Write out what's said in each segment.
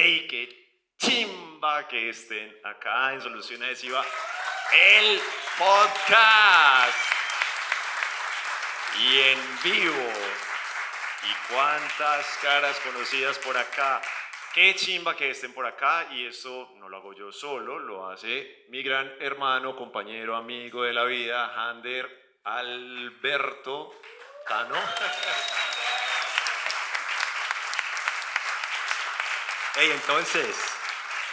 Hey, qué chimba que estén acá en Solución Adhesiva, el podcast. Y en vivo. Y cuántas caras conocidas por acá. Qué chimba que estén por acá. Y esto no lo hago yo solo, lo hace mi gran hermano, compañero, amigo de la vida, Hander Alberto Cano. Hey, entonces,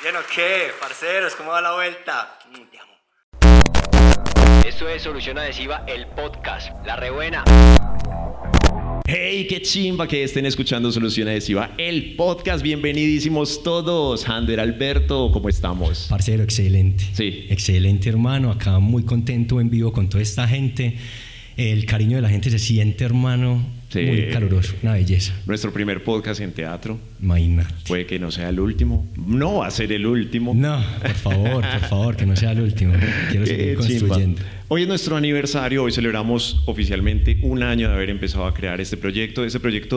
¿bien o qué? Parceros, ¿cómo va la vuelta? Te amo. Esto es Solución Adhesiva, el podcast, la rebuena. Hey, qué chimba que estén escuchando Solución Adhesiva, el podcast. Bienvenidísimos todos. Hander Alberto, ¿cómo estamos? Parcero, excelente. Sí. Excelente, hermano. Acá muy contento en vivo con toda esta gente. El cariño de la gente se siente, hermano, Sí. muy caluroso. Una belleza. Nuestro primer podcast en teatro. Imagínate. Puede que no sea el último. No va a ser el último. No, por favor, que no sea el último. Quiero seguir construyendo. Chimba. Hoy es nuestro aniversario, hoy celebramos oficialmente un año de haber empezado a crear este proyecto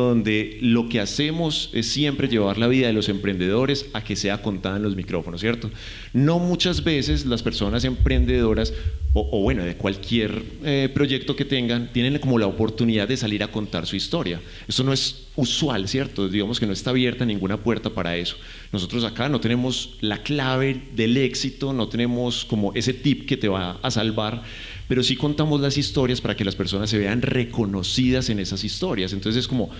donde lo que hacemos es siempre llevar la vida de los emprendedores a que sea contada en los micrófonos, ¿cierto? No muchas veces las personas emprendedoras o bueno, de cualquier proyecto que tengan, tienen como la oportunidad de salir a contar su historia. Eso no es usual, ¿cierto? Digamos que no está abierta ninguna puerta para eso. Nosotros acá no tenemos la clave del éxito, no tenemos como ese tip que te va a salvar, pero sí contamos las historias para que las personas se vean reconocidas en esas historias. Entonces es como,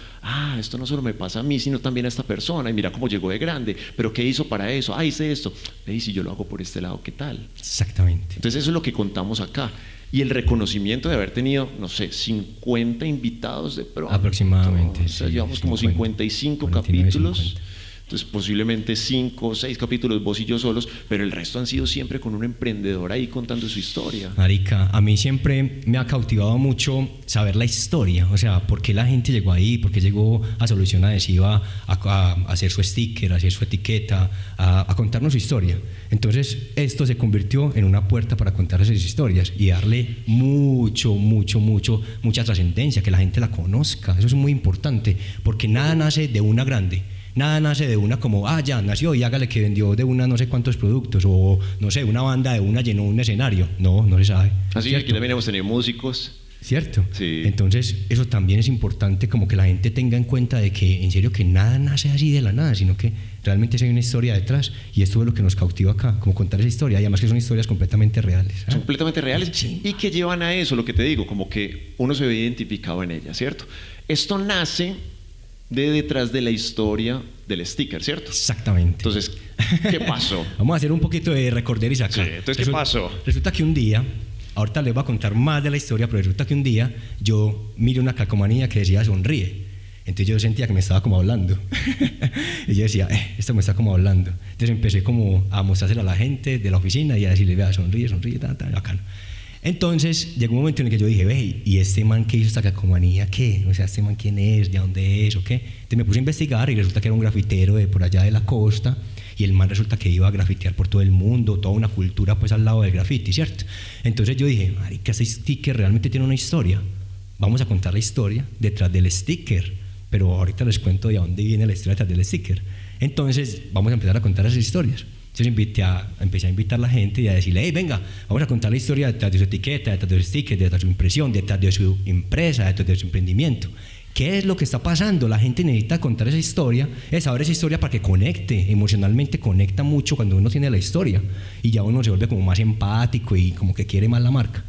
esto no solo me pasa a mí, sino también a esta persona, y mira cómo llegó de grande, pero ¿qué hizo para eso? Hice esto. Y si yo lo hago por este lado, ¿qué tal? Exactamente. Entonces eso es lo que contamos acá. Y el reconocimiento de haber tenido, no sé, 50 invitados de pronto. Aproximadamente. O sea, sí, llevamos como 55 49, capítulos. 50. Entonces posiblemente 5 o 6 capítulos vos y yo solos, pero el resto han sido siempre con un emprendedor ahí contando su historia. Marica, a mí siempre me ha cautivado mucho saber la historia, o sea, por qué la gente llegó ahí, por qué llegó a Solución Adhesiva a hacer su sticker, a hacer su etiqueta, a contarnos su historia. Entonces esto se convirtió en una puerta para contar esas historias y darle mucha trascendencia, que la gente la conozca. Eso es muy importante, porque nada nace de una grande. Nada nace de una como, ya nació y hágale que vendió de una no sé cuántos productos, o no sé, una banda de una llenó un escenario. No se sabe. Así que aquí también hemos tenido músicos. ¿Cierto? Sí. Entonces eso también es importante, como que la gente tenga en cuenta de que en serio que nada nace así de la nada, sino que realmente hay una historia detrás, y esto es lo que nos cautiva acá, como contar esa historia, y además que son historias completamente reales. Son completamente reales, Sí. y que llevan a eso, lo que te digo, como que uno se ve identificado en ella, ¿cierto? Esto nace de detrás de la historia del sticker, ¿cierto? Exactamente. Entonces, ¿qué pasó? Vamos a hacer un poquito de recorderis acá. Sí, entonces, ¿qué pasó? Resulta que un día, ahorita les voy a contar más de la historia, pero resulta que un día yo miré una calcomanía que decía sonríe. Entonces yo sentía que me estaba como hablando. Y yo decía, esto me está como hablando. Entonces empecé como a mostrársela a la gente de la oficina y a decirle, vea, sonríe, bacano. Entonces llegó un momento en el que yo dije, ve, ¿y este man que hizo esta calcomanía qué? O sea, ¿este man quién es? ¿De dónde es? ¿O qué? Entonces me puse a investigar y resulta que era un grafitero de por allá de la costa, y el man resulta que iba a grafitear por todo el mundo, toda una cultura pues al lado del graffiti, ¿cierto? Entonces yo dije, marica, ese sticker realmente tiene una historia. Vamos a contar la historia detrás del sticker, pero ahorita les cuento de dónde viene la historia detrás del sticker. Entonces vamos a empezar a contar esas historias. Entonces empecé a invitar a la gente y a decirle, hey, venga, vamos a contar la historia detrás de su etiqueta, detrás de su sticker, detrás de su impresión, detrás de su empresa, detrás de su emprendimiento. ¿Qué es lo que está pasando? La gente necesita contar esa historia, saber esa historia para que conecte, emocionalmente conecta mucho cuando uno tiene la historia, y ya uno se vuelve como más empático y como que quiere más la marca.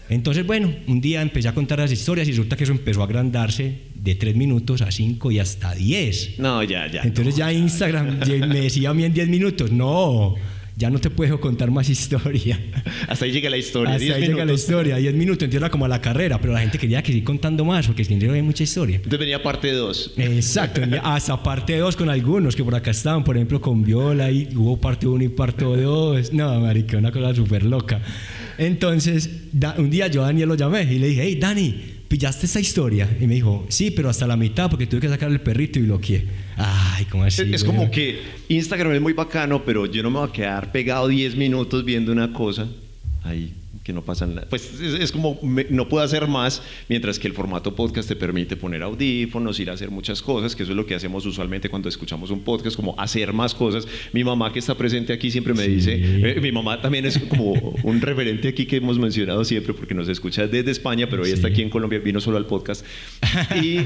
Entonces, bueno, un día empecé a contar las historias y resulta que eso empezó a agrandarse de 3 minutos a 5 y hasta 10. No, ya. Entonces ya Instagram me decía a mí en 10 minutos, no, ya no te puedo contar más historia. Hasta ahí llega la historia. Hasta 10 ahí llega la minutos. historia, 10 minutos, entonces era como a la carrera, pero la gente quería que siga contando más, porque si no hay mucha historia. Entonces venía parte 2. Exacto, hasta parte 2 con algunos que por acá estaban, por ejemplo con Viola, y hubo parte 1 y parte 2. No, marica, una cosa súper loca. Entonces, un día yo a Daniel lo llamé y le dije, hey, Dani, ¿pillaste esta historia? Y me dijo, sí, pero hasta la mitad porque tuve que sacar el perrito y bloqueé. Ay, ¿cómo así? Es como que Instagram es muy bacano, pero yo no me voy a quedar pegado 10 minutos viendo una cosa ahí que no pasa nada. Pues es como, no puedo hacer más, mientras que el formato podcast te permite poner audífonos, ir a hacer muchas cosas, que eso es lo que hacemos usualmente cuando escuchamos un podcast, como hacer más cosas. Mi mamá, que está presente aquí, siempre me dice, mi mamá también es como un referente aquí que hemos mencionado siempre, porque nos escucha desde España, pero hoy está aquí en Colombia, vino solo al podcast. Y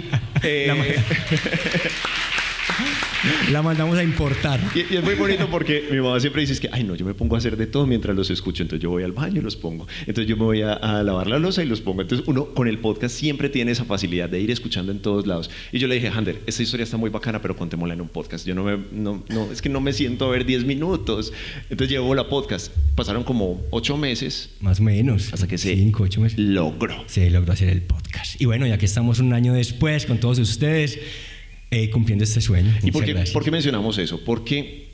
la mandamos a importar. Y es muy bonito porque mi mamá siempre dice que, ay no, yo me pongo a hacer de todo mientras los escucho, entonces yo voy al baño y los pongo, entonces yo me voy a lavar la loza y los pongo. Entonces uno con el podcast siempre tiene esa facilidad de ir escuchando en todos lados. Y yo le dije, Ander, esta historia está muy bacana, pero contémosla en un podcast. Yo es que no me siento a ver 10 minutos. Entonces llevo la podcast. Pasaron como 8 meses. Más o menos. Hasta que 5, 8 meses. Logró. Se logró hacer el podcast. Y bueno, ya que estamos un año después con todos ustedes, cumpliendo este sueño. ¿Y por qué mencionamos eso? Porque,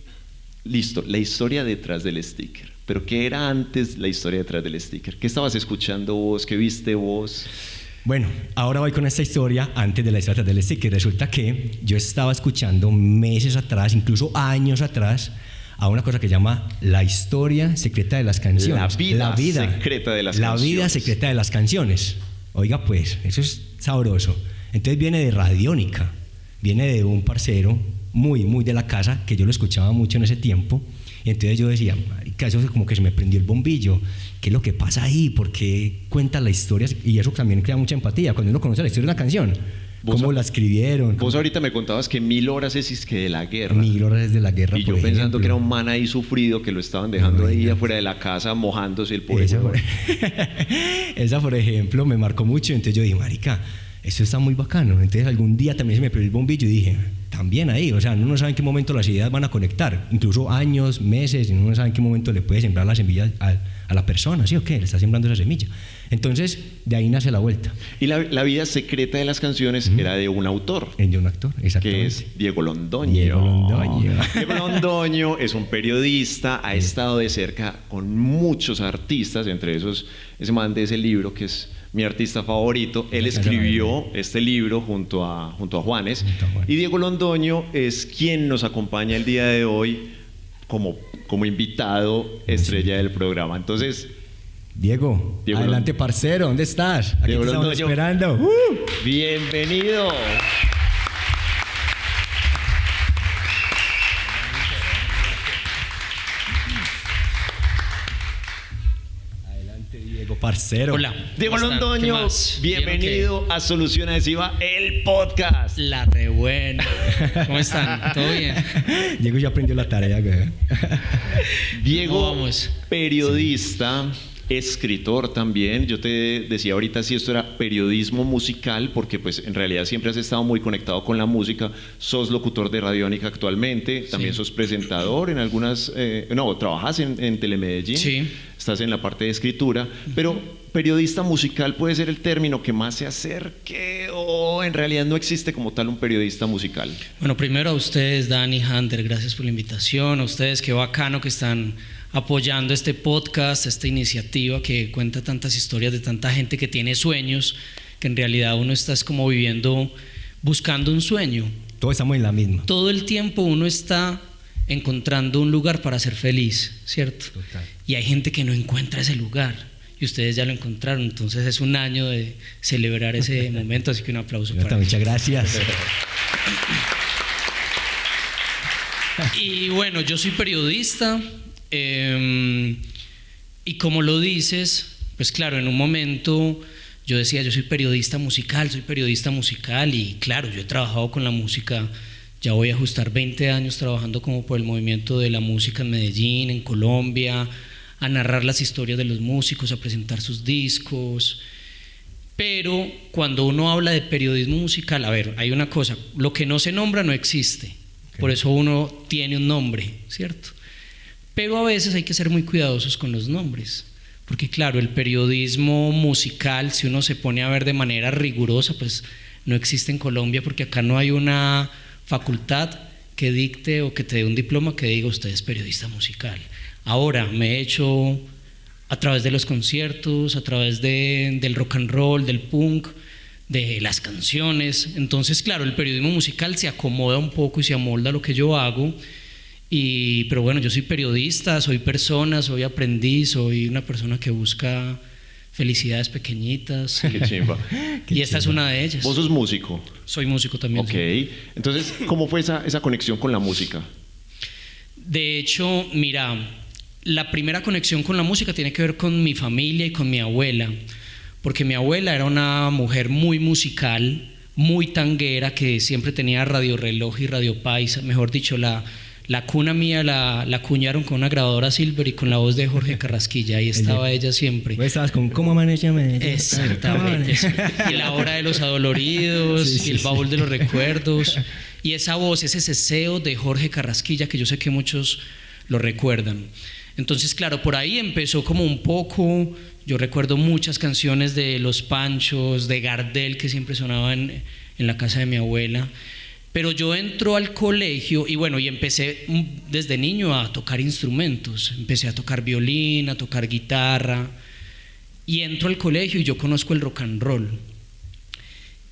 listo, la historia detrás del sticker. Pero ¿qué era antes la historia detrás del sticker? ¿Qué estabas escuchando vos? ¿Qué viste vos? Bueno, ahora voy con esta historia antes de la historia del sticker. Resulta que yo estaba escuchando meses atrás, incluso años atrás, a una cosa que se llama la historia secreta de las canciones. La vida secreta de las canciones. La vida secreta de las canciones. Oiga pues, eso es sabroso. Entonces viene de Radiónica. Viene de un parcero muy, muy de la casa, que yo lo escuchaba mucho en ese tiempo. Y entonces yo decía, marica, eso es como que se me prendió el bombillo. ¿Qué es lo que pasa ahí? ¿Por qué cuenta la historia? Y eso también crea mucha empatía. Cuando uno conoce la historia de una canción, cómo la escribieron. Vos ahorita me contabas que 1000 horas es que de la guerra. 1000 horas es de la guerra, y yo pensando que era un man ahí sufrido, que lo estaban dejando ahí afuera de la casa, mojándose el pobre. Esa, por ejemplo, me marcó mucho. Entonces yo dije, marica, esto está muy bacano. Entonces algún día también se me prendió el bombillo y dije, también ahí, o sea, uno no sabe en qué momento las ideas van a conectar, incluso años, meses, y uno no sabe en qué momento le puede sembrar la semilla a la persona, ¿sí o qué? Le está sembrando esa semilla. Entonces, de ahí nace la vuelta. Y la vida secreta de las canciones era de un autor. De un actor, exactamente. Que es Diego Londoño. Diego Londoño es un periodista, ha estado de cerca con muchos artistas, entre esos, ese man de ese libro que es mi artista favorito. Él escribió este libro junto a Juanes. Y Diego Londoño es quien nos acompaña el día de hoy como invitado estrella del programa. Entonces, Diego, adelante, parcero, ¿dónde estás? Aquí Diego te estamos Londoño, esperando. Bienvenido. Diego, parcero. Hola. Diego Londoño, bienvenido a Solución Adhesiva, el podcast. La re buena. ¿Cómo están? ¿Todo bien? Diego ya aprendió la tarea, güey. Diego, periodista, escritor también. Yo te decía ahorita si esto era periodismo musical, porque pues en realidad siempre has estado muy conectado con la música. Sos locutor de Radiónica actualmente, también sos presentador en algunas... trabajas en Telemedellín. Sí. Estás en la parte de escritura, pero periodista musical puede ser el término que más se acerque, o en realidad no existe como tal un periodista musical. Bueno, primero a ustedes, Dani, Hunter, gracias por la invitación. A ustedes, qué bacano que están apoyando este podcast, esta iniciativa que cuenta tantas historias de tanta gente que tiene sueños, que en realidad uno está como viviendo, buscando un sueño. Todos estamos en la misma. Todo el tiempo uno está encontrando un lugar para ser feliz, ¿cierto? Total. Y hay gente que no encuentra ese lugar y ustedes ya lo encontraron, entonces es un año de celebrar ese momento, así que un aplauso para muchas gracias. Y bueno, yo soy periodista y como lo dices, pues claro, en un momento yo decía, yo soy periodista musical y claro, yo he trabajado con la música. Ya voy a ajustar 20 años trabajando como por el movimiento de la música en Medellín, en Colombia, a narrar las historias de los músicos, a presentar sus discos. Pero cuando uno habla de periodismo musical, a ver, hay una cosa, lo que no se nombra no existe. Okay. Por eso uno tiene un nombre, ¿cierto? Pero a veces hay que ser muy cuidadosos con los nombres. Porque claro, el periodismo musical, si uno se pone a ver de manera rigurosa, pues no existe en Colombia, porque acá no hay una facultad que dicte o que te dé un diploma que diga usted es periodista musical. Ahora me he hecho a través de los conciertos, a través del rock and roll, del punk, de las canciones. Entonces, claro, el periodismo musical se acomoda un poco y se amolda a lo que yo hago. Pero bueno, yo soy periodista, soy persona, soy aprendiz, soy una persona que busca felicidades pequeñitas. Qué chimba. Y esta es una de ellas. Vos sos músico. Soy músico también. Ok. Sí. Entonces, ¿cómo fue esa conexión con la música? De hecho, mira, la primera conexión con la música tiene que ver con mi familia y con mi abuela, porque mi abuela era una mujer muy musical, muy tanguera, que siempre tenía Radio Reloj y Radio Paisa. Mejor dicho, la cuna mía la acuñaron con una grabadora Silver y con la voz de Jorge Carrasquilla. Ahí estaba ella siempre. Vos estabas con ¿Cómo amanece? Exactamente. Y La Hora de los Adoloridos, sí, y El sí. Baúl de los Recuerdos. Y esa voz, ese ceseo de Jorge Carrasquilla, que yo sé que muchos lo recuerdan. Entonces, claro, por ahí empezó como un poco. Yo recuerdo muchas canciones de Los Panchos, de Gardel, que siempre sonaban en la casa de mi abuela. Pero yo entro al colegio y bueno, y empecé desde niño a tocar instrumentos. Empecé a tocar violín, a tocar guitarra. Y entro al colegio y yo conozco el rock and roll.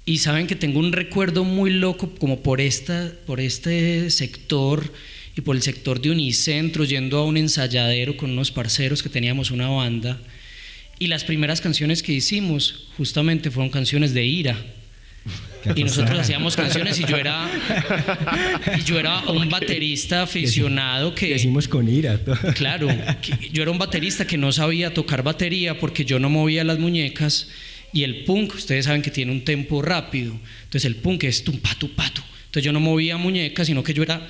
Y saben que tengo un recuerdo muy loco como por este sector y por el sector de Unicentro, yendo a un ensayadero con unos parceros que teníamos una banda. Y las primeras canciones que hicimos justamente fueron canciones de ira. Y nosotros hacíamos canciones y yo era un baterista aficionado que... Decimos con ira. Claro, yo era un baterista que no sabía tocar batería porque yo no movía las muñecas, y el punk, ustedes saben que tiene un tempo rápido, entonces el punk es tum patu patu, entonces yo no movía muñecas, sino que yo era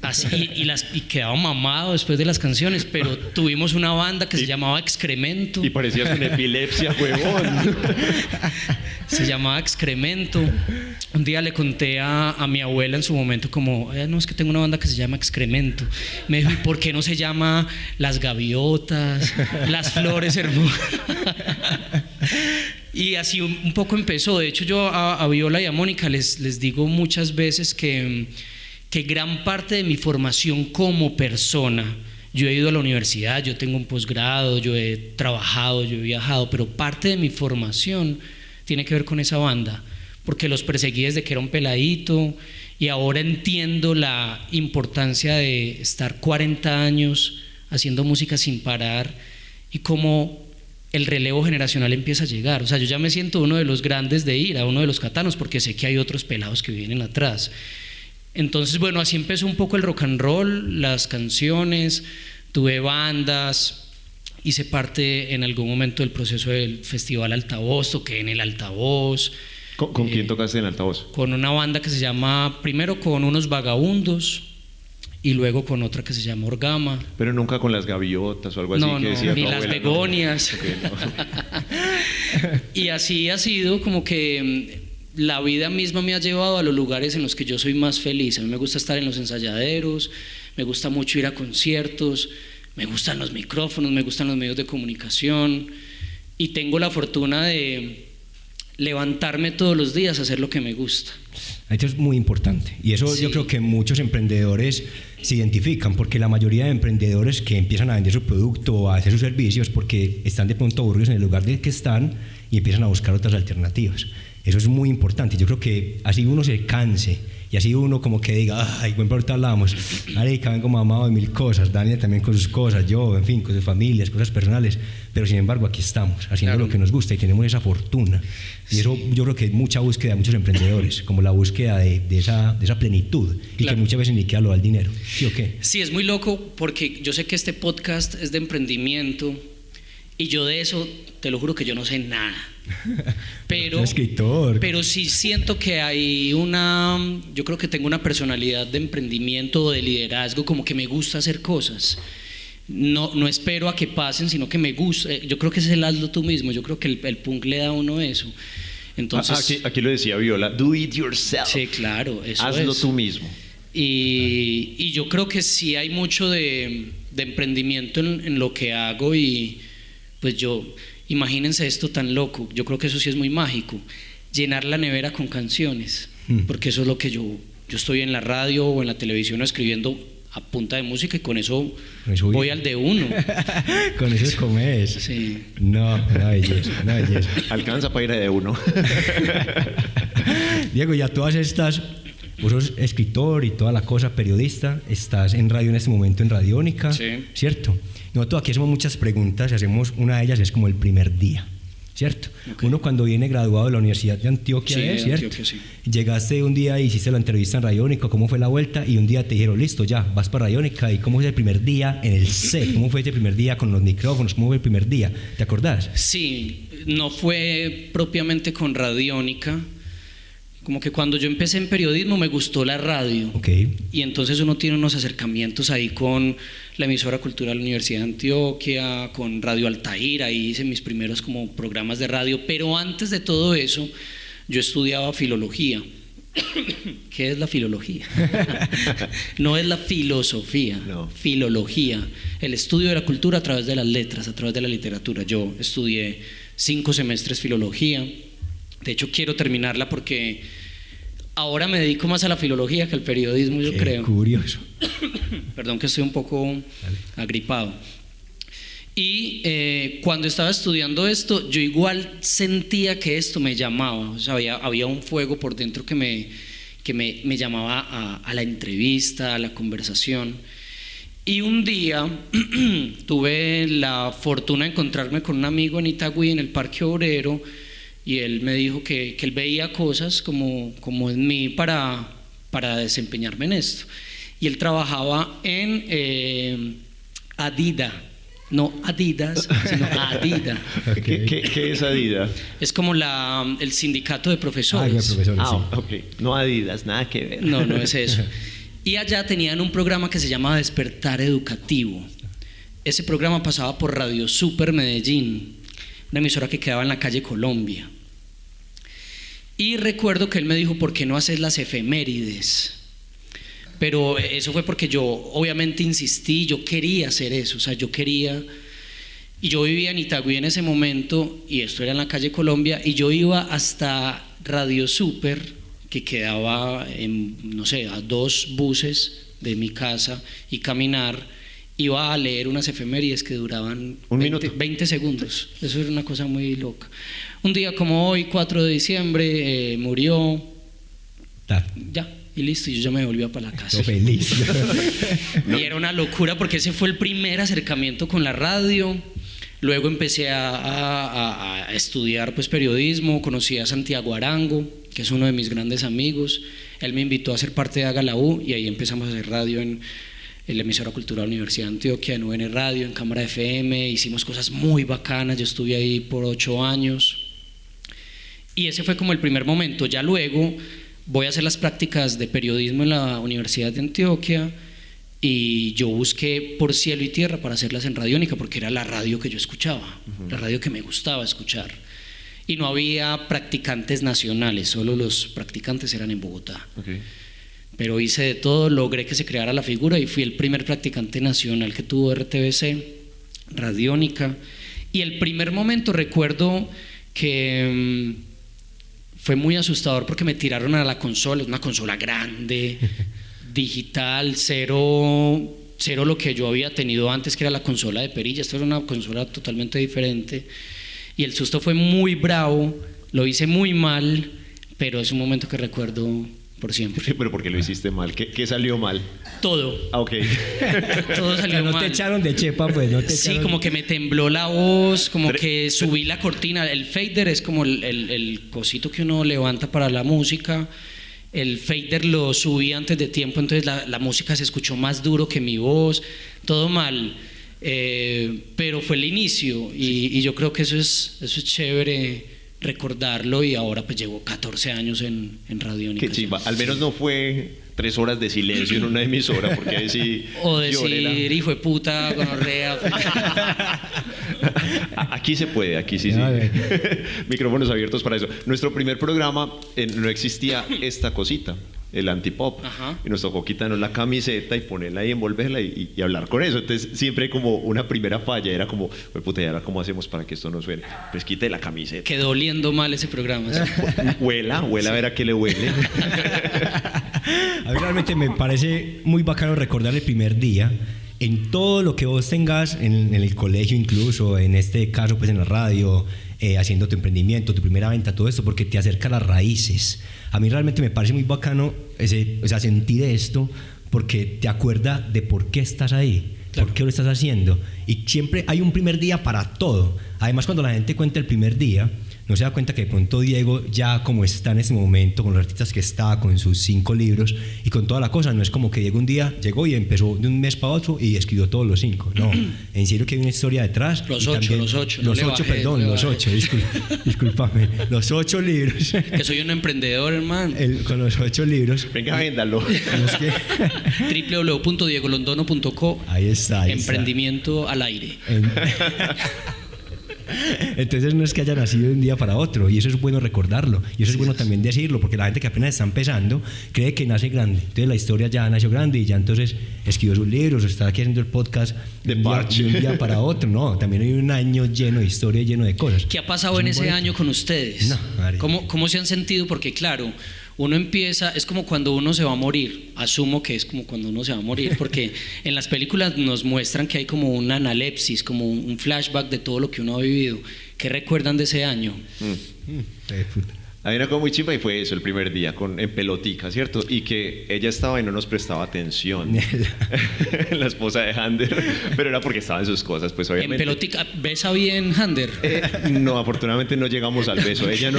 así y quedaba mamado después de las canciones. Pero tuvimos una banda que se llamaba Excremento. Y parecías una epilepsia, huevón. Se llamaba Excremento. Un día le conté a mi abuela en su momento como, no, es que tengo una banda que se llama Excremento. Me dijo, ¿y por qué no se llama Las Gaviotas, Las Flores Hermosas? Y así un poco empezó. De hecho, yo a Viola y a Mónica les digo muchas veces que gran parte de mi formación como persona, yo he ido a la universidad, yo tengo un posgrado, yo he trabajado, yo he viajado, pero parte de mi formación tiene que ver con esa banda, porque los perseguí desde que era un peladito y ahora entiendo la importancia de estar 40 años haciendo música sin parar y cómo el relevo generacional empieza a llegar. O sea, yo ya me siento uno de los grandes de Ira, uno de los catanos, porque sé que hay otros pelados que vienen atrás. Entonces, bueno, así empezó un poco el rock and roll, las canciones, tuve bandas, hice parte en algún momento del proceso del Festival Altavoz, toqué en el Altavoz. ¿Con quién tocaste en el Altavoz? Con una banda que se llama, primero con unos Vagabundos y luego con otra que se llama Orgama. Pero nunca con las gaviotas o algo así. No, que no, decía ni tu las abuela, begonias. No. Okay, no. Y así ha sido como que la vida misma me ha llevado a los lugares en los que yo soy más feliz. A mí me gusta estar en los ensayaderos, me gusta mucho ir a conciertos, me gustan los micrófonos, me gustan los medios de comunicación y tengo la fortuna de levantarme todos los días a hacer lo que me gusta. Esto es muy importante y eso sí. Yo creo que muchos emprendedores se identifican, porque la mayoría de emprendedores que empiezan a vender su producto o a hacer sus servicios porque están de pronto aburridos en el lugar del que están y empiezan a buscar otras alternativas. Eso es muy importante. Yo creo que así uno se canse y así uno como que diga, ay, buen, por ahorita hablamos, Arica, vengo mamado de mil cosas, Daniel también con sus cosas, yo, en fin, con sus familias, cosas personales, pero sin embargo aquí estamos haciendo lo que nos gusta y tenemos esa fortuna. Y eso yo creo que es mucha búsqueda de muchos emprendedores, como la búsqueda de esa plenitud, y que muchas veces ni queda lo del dinero. ¿Sí o qué? Sí, es muy loco porque yo sé que este podcast es de emprendimiento y yo de eso te lo juro que yo no sé nada. Pero, escritor. Pero sí siento que hay yo creo que tengo una personalidad de emprendimiento o de liderazgo, como que me gusta hacer cosas. No espero a que pasen, sino que me gusta. Yo creo que es el hazlo tú mismo. Yo creo que el punk le da a uno eso. Entonces, aquí lo decía Viola, do it yourself. Sí, claro, eso hazlo es. tú mismo. Y yo creo que sí hay mucho de emprendimiento en lo que hago, y pues imagínense esto tan loco, yo creo que eso sí es muy mágico, llenar la nevera con canciones, porque eso es lo que yo estoy en la radio o en la televisión escribiendo a punta de música y con eso voy al de uno. Con eso es comer. Sí. No, una belleza. Alcanza para ir a de uno. Diego, ya todas estas, Vos sos escritor y toda la cosa, periodista, estás en radio en este momento en Radiónica, Sí. ¿cierto? Nosotros aquí hacemos muchas preguntas y hacemos, una de ellas es como el primer día, ¿cierto? Okay. Uno cuando viene graduado de la Universidad de Antioquia, Sí, de ¿cierto? Antioquia, sí. Llegaste un día y hiciste la entrevista en Radiónica, ¿cómo fue la vuelta? Y un día te dijeron, listo, ya, vas para Radiónica. ¿Y cómo fue el primer día en el set? ¿Cómo fue ese primer día con los micrófonos? ¿Cómo fue el primer día? ¿Te acordás? Sí, no fue propiamente con Radiónica. Como que cuando yo empecé en periodismo me gustó la radio. Ok. Y entonces uno tiene unos acercamientos ahí con la emisora cultural de la Universidad de Antioquia, con Radio Altair, ahí hice mis primeros como programas de radio, pero antes de todo eso yo estudiaba filología. ¿Qué es la filología? No es la filosofía, No. filología, el estudio de la cultura a través de las letras, a través de la literatura. Yo estudié 5 semestres filología. De hecho, quiero terminarla porque ahora me dedico más a la filología que al periodismo, yo Qué creo. curioso. Perdón que estoy un poco agripado. Y cuando estaba estudiando esto, yo igual sentía que esto me llamaba. O sea, había un fuego por dentro que me llamaba a la entrevista, a la conversación. Y un día tuve la fortuna de encontrarme con un amigo en Itagüí, en el Parque Obrero, y él me dijo que él veía cosas como en mí para desempeñarme en esto. Y él trabajaba en Adidas, no Adidas, sino Adidas. Okay. ¿Qué es Adidas? Es como el sindicato de Ah, profesores. ya, profesor, sí. Ok. No Adidas, nada que ver. No, no es eso. Y allá tenían un programa que se llamaba Despertar Educativo. Ese programa pasaba por Radio Super Medellín, una emisora que quedaba en la calle Colombia. Y recuerdo que él me dijo, ¿por qué no haces las efemérides? Pero eso fue porque yo obviamente insistí, yo quería hacer eso, o sea, yo quería... Y yo vivía en Itagüí en ese momento, y esto era en la calle Colombia, y yo iba hasta Radio Super, que quedaba, no sé, a 2 buses de mi casa, y caminar, iba a leer unas efemérides que duraban 20 segundos. Eso era una cosa muy loca. Un día como hoy, 4 de diciembre, murió, ya, y listo, y yo ya me volvía para la casa. Estoy feliz. Y era una locura porque ese fue el primer acercamiento con la radio. Luego empecé a estudiar pues periodismo, conocí a Santiago Arango, que es uno de mis grandes amigos. Él me invitó a ser parte de Haga la U, y ahí empezamos a hacer radio en la emisora cultural de la Universidad de Antioquia, en UN Radio, en Cámara FM. Hicimos cosas muy bacanas, yo estuve ahí por 8 años. Y ese fue como el primer momento. Ya luego voy a hacer las prácticas de periodismo en la Universidad de Antioquia, y yo busqué por cielo y tierra para hacerlas en Radiónica, porque era la radio que yo escuchaba, la radio que me gustaba escuchar. Y no había practicantes nacionales, solo los practicantes eran en Bogotá. Okay. Pero hice de todo, logré que se creara la figura y fui el primer practicante nacional que tuvo RTBC, Radiónica. Y el primer momento recuerdo que fue muy asustador porque me tiraron a la consola, una consola grande, digital, cero lo que yo había tenido antes, que era la consola de perilla. Esto era una consola totalmente diferente. Y el susto fue muy bravo, lo hice muy mal, pero es un momento que recuerdo por siempre. Pero ¿por qué lo hiciste mal? ¿Qué salió mal? Todo. Ah, ok. Todo salió No mal. te echaron de chepa, pues. No te Sí, echaron... como que me tembló la voz, como que subí la cortina. El fader es como el cosito que uno levanta para la música. El fader lo subí antes de tiempo, entonces la música se escuchó más duro que mi voz. Todo mal. Pero fue el inicio, y yo creo que eso es chévere recordarlo. Y ahora pues llevo 14 años en Radiónica. Qué chimba. Al menos no fue 3 horas de silencio en una emisora, porque ahí sí O decir, lloré hijo de puta, gonorrea. Aquí se puede, aquí sí. Micrófonos abiertos para eso. Nuestro primer programa no existía esta cosita, el antipop. Ajá. Y nos tocó quitarnos la camiseta y ponerla y envolverla y hablar con eso. Entonces siempre hay como una primera falla. Era como, puta, ¿y ahora cómo hacemos para que esto no suene? Pues quite la camiseta. Quedó oliendo mal ese programa. ¿Sí? Huela a ver a qué le huele. A mí realmente me parece muy bacano recordar el primer día en todo lo que vos tengas, en el colegio incluso, en este caso pues en la radio, haciendo tu emprendimiento, tu primera venta, todo esto, porque te acerca a las raíces, A mí realmente me parece muy bacano sentir esto, porque te acuerda de por qué estás ahí, Claro. por qué lo estás haciendo. Y siempre hay un primer día para todo. Además, cuando la gente cuenta el primer día, no se da cuenta que de pronto Diego, ya como está en ese momento, con los artistas que está, con sus 5 libros y con toda la cosa, no es como que Diego un día llegó y empezó de un mes para otro y escribió todos los 5. No, en serio que hay una historia detrás. Los Y 8, también- los 8, Los no le 8, bajé, perdón, no le los bajé. 8, discúlpame. Los 8 libros. Que soy un emprendedor, hermano. Con los 8 libros. Venga, véndalo. los que- www.diegolondono.co. Ahí está. Ahí está. Emprendimiento al aire. Entonces no es que haya nacido de un día para otro, y eso es bueno recordarlo, y eso es bueno también decirlo, porque la gente que apenas está empezando cree que nace grande. Entonces la historia ya nació grande y ya entonces escribió sus libros, está aquí haciendo el podcast De de parche. un día para otro. No, también hay un año lleno de historia, lleno de cosas. ¿Qué ha pasado Es en muy ese bonito. año con ustedes? No, María. ¿Cómo se han sentido? Porque claro, uno empieza, es como cuando uno se va a morir, asumo que es como cuando uno se va a morir, porque en las películas nos muestran que hay como una analepsis, como un flashback de todo lo que uno ha vivido. ¿Qué recuerdan de ese año? Puta. Hay una cosa muy chimba y fue eso el primer día en pelotica, ¿cierto? Y que ella estaba y no nos prestaba atención. La esposa de Hander, pero era porque estaba en sus cosas, pues En obviamente. pelotica, ¿besa bien, Hander? No, afortunadamente no llegamos al beso. Ella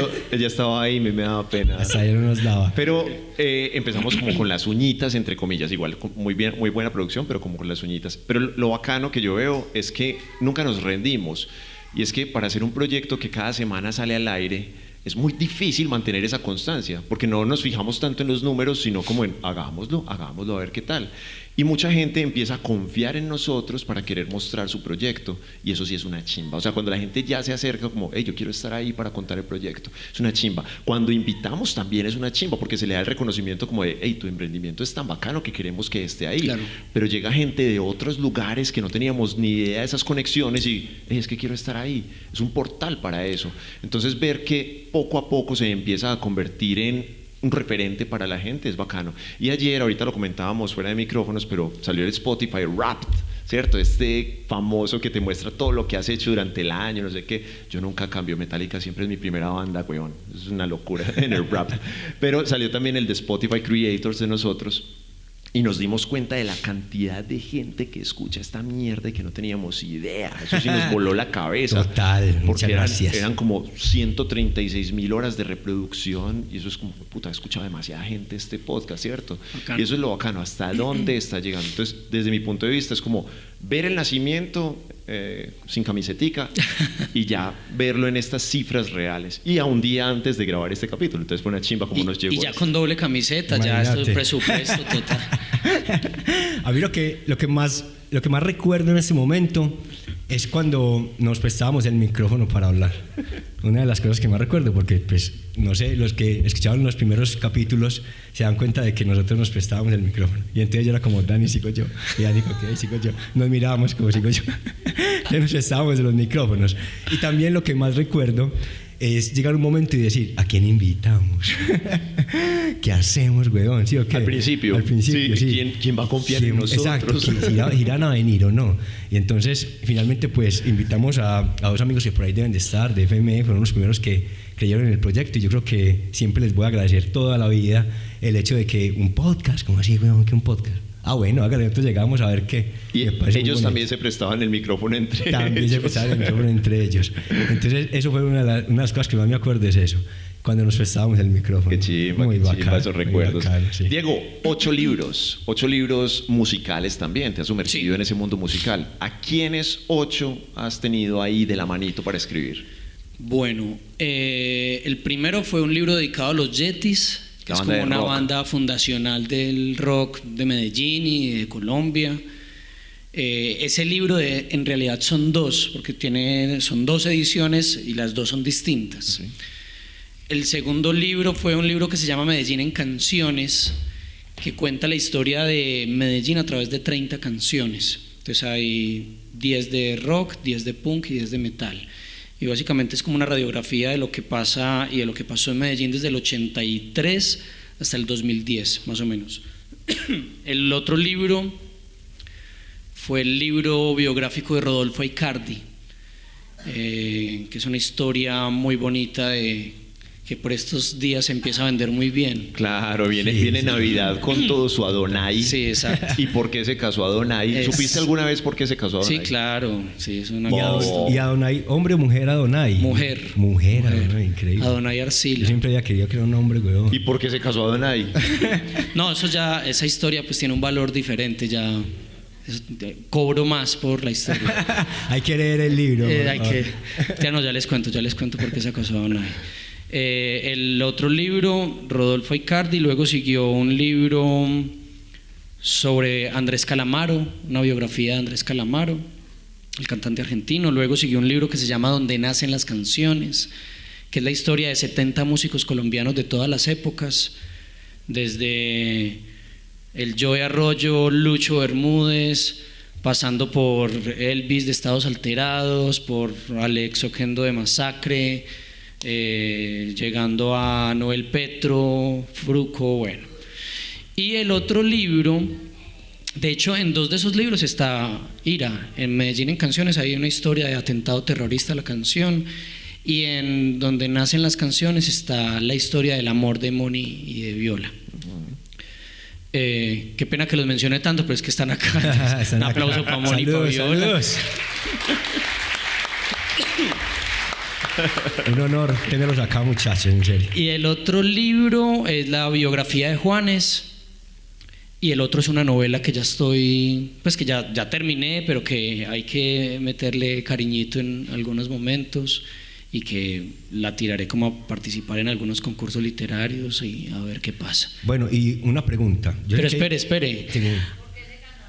estaba ahí y me daba pena. Hasta ahí no nos daba. Pero empezamos como con las uñitas, entre comillas, igual, muy bien, muy buena producción, pero como con las uñitas. Pero lo bacano que yo veo es que nunca nos rendimos. Y es que para hacer un proyecto que cada semana sale al aire, es muy difícil mantener esa constancia, porque no nos fijamos tanto en los números, sino como en hagámoslo, a ver qué tal. Y mucha gente empieza a confiar en nosotros para querer mostrar su proyecto, y eso sí es una chimba. O sea, cuando la gente ya se acerca como, hey, yo quiero estar ahí para contar el proyecto, es una chimba. Cuando invitamos también es una chimba, porque se le da el reconocimiento como de, hey, tu emprendimiento es tan bacano que queremos que esté ahí. Claro. Pero llega gente de otros lugares que no teníamos ni idea de esas conexiones y, hey, es que quiero estar ahí. Es un portal para eso. Entonces ver que poco a poco se empieza a convertir en un referente para la gente es bacano. Y ayer, ahorita lo comentábamos fuera de micrófonos, pero salió el Spotify Wrapped, ¿cierto? Este famoso que te muestra todo lo que has hecho durante el año, no sé qué. Yo nunca cambio, Metallica siempre es mi primera banda, weón. Es una locura en el Wrapped. Pero salió también el de Spotify Creators de nosotros. Y nos dimos cuenta de la cantidad de gente que escucha esta mierda y que no teníamos idea. Eso sí nos voló la cabeza. Total, porque muchas gracias. eran como 136.000 horas de reproducción y eso es como, puta, escucha demasiada gente este podcast, ¿cierto? Bacano. Y eso es lo bacano, hasta dónde está llegando. Entonces, desde mi punto de vista, es como ver el nacimiento sin camisetica y ya verlo en estas cifras reales. Y a un día antes de grabar este capítulo. Entonces fue una chimba como nos llegó. Y ya esto. con doble camiseta, ya esto es Imagínate. presupuesto total. A mí lo que más recuerdo en este momento es cuando nos prestábamos el micrófono para hablar. Una de las cosas que más recuerdo, porque pues no sé, los que escuchaban los primeros capítulos se dan cuenta de que nosotros nos prestábamos el micrófono. Y entonces yo era como, Dani, sigo yo. Y Dani, ok, sigo yo. Nos mirábamos como sigo yo. Ya nos prestábamos de los micrófonos. Y también lo que más recuerdo es llegar un momento y decir, ¿a quién invitamos? ¿Qué hacemos, weón? ¿Sí o qué? Al principio, sí. ¿Quién va a confiar en nosotros? Exacto, si irán a venir o no. Y entonces, finalmente, pues, invitamos a dos amigos que por ahí deben de estar, de FME, fueron los primeros que creyeron en el proyecto, y yo creo que siempre les voy a agradecer toda la vida el hecho de que un podcast, ¿cómo así, weón, que un podcast? Ah, bueno, hágale, entonces llegamos a ver qué. Y me parece muy ellos bonito. también se prestaban el micrófono entre También ellos. se prestaban el micrófono entre ellos. Entonces, eso fue una de las cosas que más me acuerdo, es eso, cuando nos prestábamos el micrófono. Qué chimba, muy qué chimba bacano, esos muy recuerdos. bacano, sí. Diego, 8 libros musicales también, te has sumergido Sí. en ese mundo musical. ¿A quiénes 8 has tenido ahí de la manito para escribir? Bueno, el primero fue un libro dedicado a los Yetis, que La es banda como de una rock. banda fundacional del rock de Medellín y de Colombia. Ese libro en realidad son dos, porque son 2 ediciones y las 2 son distintas. El segundo libro fue un libro que se llama Medellín en canciones, que cuenta la historia de Medellín a través de 30 canciones. Entonces hay 10 de rock, 10 de punk y 10 de metal. Y básicamente es como una radiografía de lo que pasa y de lo que pasó en Medellín desde el 83 hasta el 2010, más o menos. El otro libro fue el libro biográfico de Rodolfo Aicardi, que es una historia muy bonita que que por estos días se empieza a vender muy bien. Claro, viene Navidad con todo su Adonai. Sí, exacto. ¿Y por qué se casó Adonai? ¿Supiste alguna vez por qué se casó Adonai? Sí, claro. Sí, es una Y Adonai, hombre o mujer Adonai. Mujer. Mujer, Adonai, increíble. Adonai Yo Arcila. siempre había querido que era un hombre, weón. ¿Y por qué se casó Adonai? No, esa historia pues tiene un valor diferente ya. Cobro más por la historia. Hay que leer el libro. Ya les cuento por qué se casó Adonai. El otro libro, Rodolfo Icardi, luego siguió un libro sobre Andrés Calamaro, una biografía de Andrés Calamaro, el cantante argentino. Luego siguió un libro que se llama Donde nacen las canciones, que es la historia de 70 músicos colombianos de todas las épocas, desde el Joe Arroyo, Lucho Bermúdez, pasando por Elvis de Estados Alterados, por Alex Oquendo de Masacre, llegando a Noel Petro, Fruco, bueno. Y el otro libro, de hecho en 2 de esos libros está Ira. En Medellín en Canciones hay una historia de atentado terrorista a la canción, y en Donde nacen las canciones está la historia del amor de Moni y de Viola. Qué pena que los mencione tanto, pero es que están acá. Un aplauso para Moni y para Viola. Saludos. Un honor tenerlos acá, muchachos, en serio. Y el otro libro es la biografía de Juanes, y el otro es una novela que ya estoy, pues que ya terminé, pero que hay que meterle cariñito en algunos momentos, y que la tiraré como a participar en algunos concursos literarios y a ver qué pasa. Bueno, y una pregunta. Pero espere. Sí.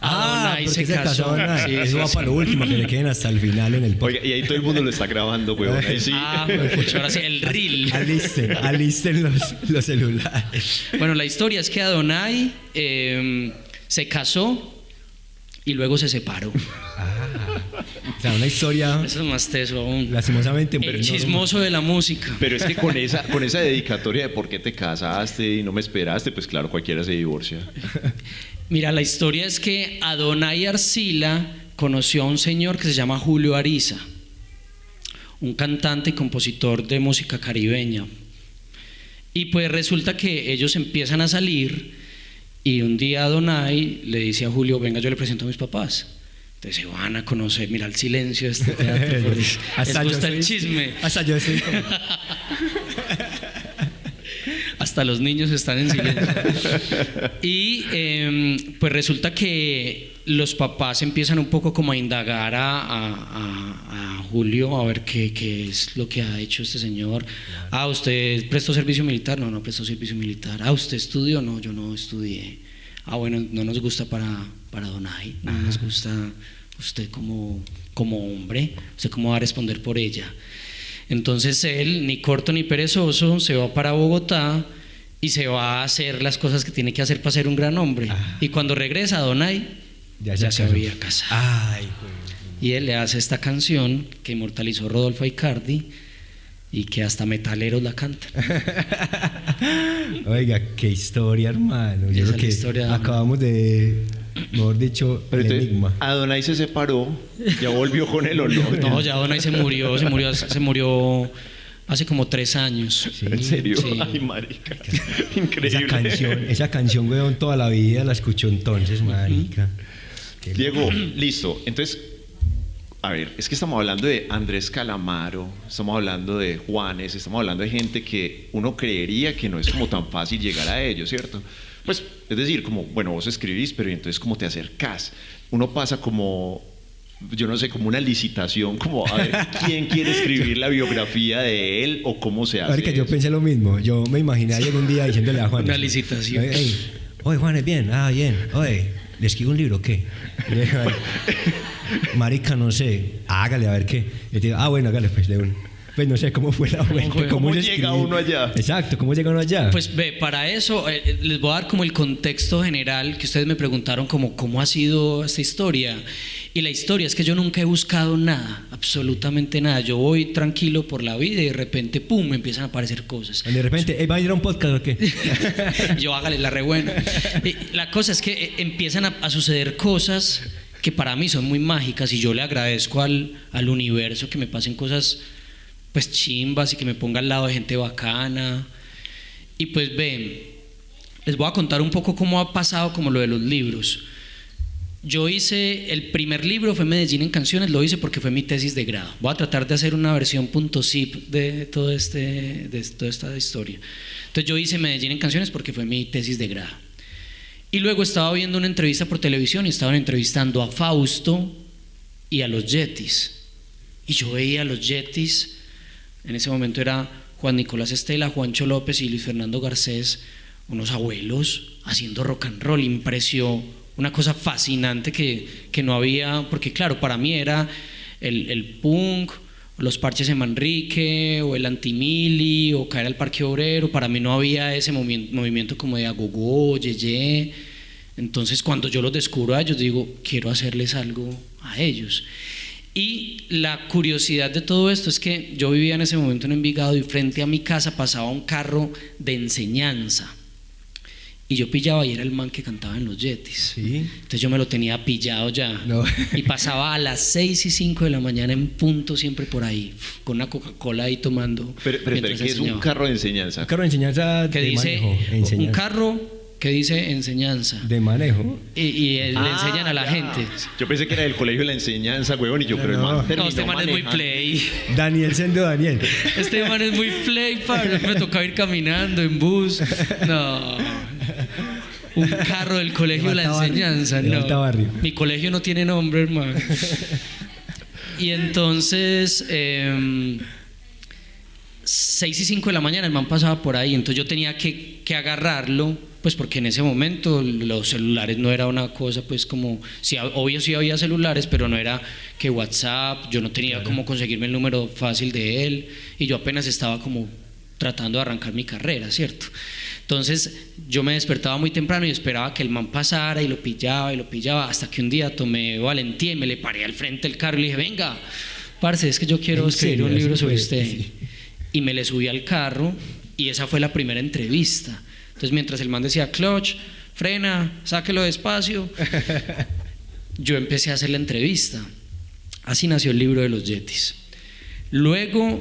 Adonai porque se casó. Adonai. Sí, Eso va para lo último, que le queden hasta el final en el podcast. Oiga, y ahí todo el mundo lo está grabando, huevón. Ahí sí. Pues ahora sí, el reel. Alisten los celulares. Bueno, la historia es que Adonai se casó y luego se separó. O sea, una historia Eso es más teso aún. lastimosamente. El chismoso de la música. Pero es que con esa dedicatoria de por qué te casaste y no me esperaste, pues claro, cualquiera se divorcia. Mira, la historia es que Adonai Arcila conoció a un señor que se llama Julio Ariza, un cantante y compositor de música caribeña. Y pues resulta que ellos empiezan a salir, y un día Adonai le dice a Julio: venga, yo le presento a mis papás. Entonces se van a conocer. Mira el silencio de este teatro, les gusta el chisme. Hasta yo soy como... Hasta los niños están en silencio. Y pues resulta que los papás empiezan un poco como a indagar a Julio, a ver qué es lo que ha hecho este señor. ¿Usted prestó servicio militar? No prestó servicio militar. ¿Usted estudió? No, yo no estudié. Bueno, no nos gusta para Adonai, no nos gusta usted como hombre, usted cómo va a responder por ella. Entonces él, ni corto ni perezoso, se va para Bogotá y se va a hacer las cosas que tiene que hacer para ser un gran hombre. Y cuando regresa Adonai, ya se había casado. Y él le hace esta canción que inmortalizó Rodolfo Icardi y que hasta metaleros la cantan. Oiga, qué historia, hermano. Yo Esa creo es que la historia, acabamos de, mejor dicho, Pero el entonces, enigma. Adonai se separó, ya volvió con él o no. No, ya Adonai se murió hace como 3 años. Sí. ¿En serio? Sí. Ay, marica. Increíble. Esa canción, weón, toda la vida la escuchó entonces, marica. Qué Diego, listo. Entonces, a ver, es que estamos hablando de Andrés Calamaro, estamos hablando de Juanes, estamos hablando de gente que uno creería que no es como tan fácil llegar a ellos, ¿cierto? Pues, es decir, como, bueno, vos escribís, pero entonces, ¿cómo te acercás? Uno pasa como, yo no sé, como una licitación, como a ver quién quiere escribir la biografía de él o cómo se hace. Marica, yo eso. pensé lo mismo. Yo me imaginé algún día diciéndole a Juan. Una licitación. Oye, Juan, ¿es bien? Bien. Oye, ¿le escribo un libro o qué? Marica, no sé. Hágale, a ver qué. Y te digo, bueno, hágale, pues, de un... Pues no sé cómo fue la vuelta. ¿Cómo se llega escribe? uno allá? Exacto, ¿cómo llega uno allá? Pues para eso les voy a dar como el contexto general, que ustedes me preguntaron como cómo ha sido esta historia. Y la historia es que yo nunca he buscado nada, absolutamente nada. Yo voy tranquilo por la vida y de repente, pum, me empiezan a aparecer cosas. De repente, ¿va a ir a un podcast o qué? Yo hágale la re buena. La cosa es que empiezan a suceder cosas que para mí son muy mágicas, y yo le agradezco al universo que me pasen cosas pues chimbas y que me ponga al lado de gente bacana. Y pues ven, les voy a contar un poco cómo ha pasado como lo de los libros. Yo hice, el primer libro fue Medellín en canciones, lo hice porque fue mi tesis de grado. Voy a tratar de hacer una versión .zip de toda esta historia. Entonces yo hice Medellín en canciones porque fue mi tesis de grado. Y luego estaba viendo una entrevista por televisión y estaban entrevistando a Fausto y a los Yetis. Y yo veía a los Yetis, en ese momento era Juan Nicolás Estela, Juancho López y Luis Fernando Garcés, unos abuelos haciendo rock and roll. Impresionó, una cosa fascinante que no había, porque claro, para mí era el punk, los Parches en Manrique, o el Antimili, o Caer al Parque Obrero. Para mí no había ese movimiento como de agogó, yeye. Entonces cuando yo los descubro a ellos, digo, quiero hacerles algo a ellos. Y la curiosidad de todo esto es que yo vivía en ese momento en Envigado y frente a mi casa pasaba un carro de enseñanza. Y yo pillaba y era el man que cantaba en los Yetis. ¿Sí? Entonces yo me lo tenía pillado ya. No. Y pasaba a las 6 y 5 de la mañana en punto, siempre por ahí, con una Coca-Cola ahí tomando. Pero ¿qué es un carro de enseñanza? Un carro de enseñanza Que de dice, manejo. Enseñanza. un carro que dice enseñanza. De manejo. Y le enseñan a la gente. Yo pensé que era del colegio de la enseñanza, huevón, y yo, pero el No. man terminó No, este man es muy manejando. play. Daniel Sendo Daniel. Este man es muy play, padre. Me tocaba ir caminando en bus. No. Un carro del colegio de la Alta barrio. enseñanza, De no. Alta barrio. Mi colegio no tiene nombre, hermano. Y entonces, 6 y 5 de la mañana el man pasaba por ahí, entonces yo tenía que agarrarlo, pues porque en ese momento los celulares no era una cosa, pues como, sí, obvio sí había celulares, pero no era que WhatsApp, yo no tenía cómo conseguirme el número fácil de él, y yo apenas estaba como tratando de arrancar mi carrera, ¿cierto? Entonces yo me despertaba muy temprano y esperaba que el man pasara y lo pillaba, hasta que un día tomé valentía y me le paré al frente del carro y le dije, venga, parce, es que yo quiero ¿En escribir serio? un libro Así sobre fue, usted. sí. Y me le subí al carro y esa fue la primera entrevista. Entonces mientras el man decía, clutch, frena, sáquelo despacio, yo empecé a hacer la entrevista. Así nació el libro de los Yetis. Luego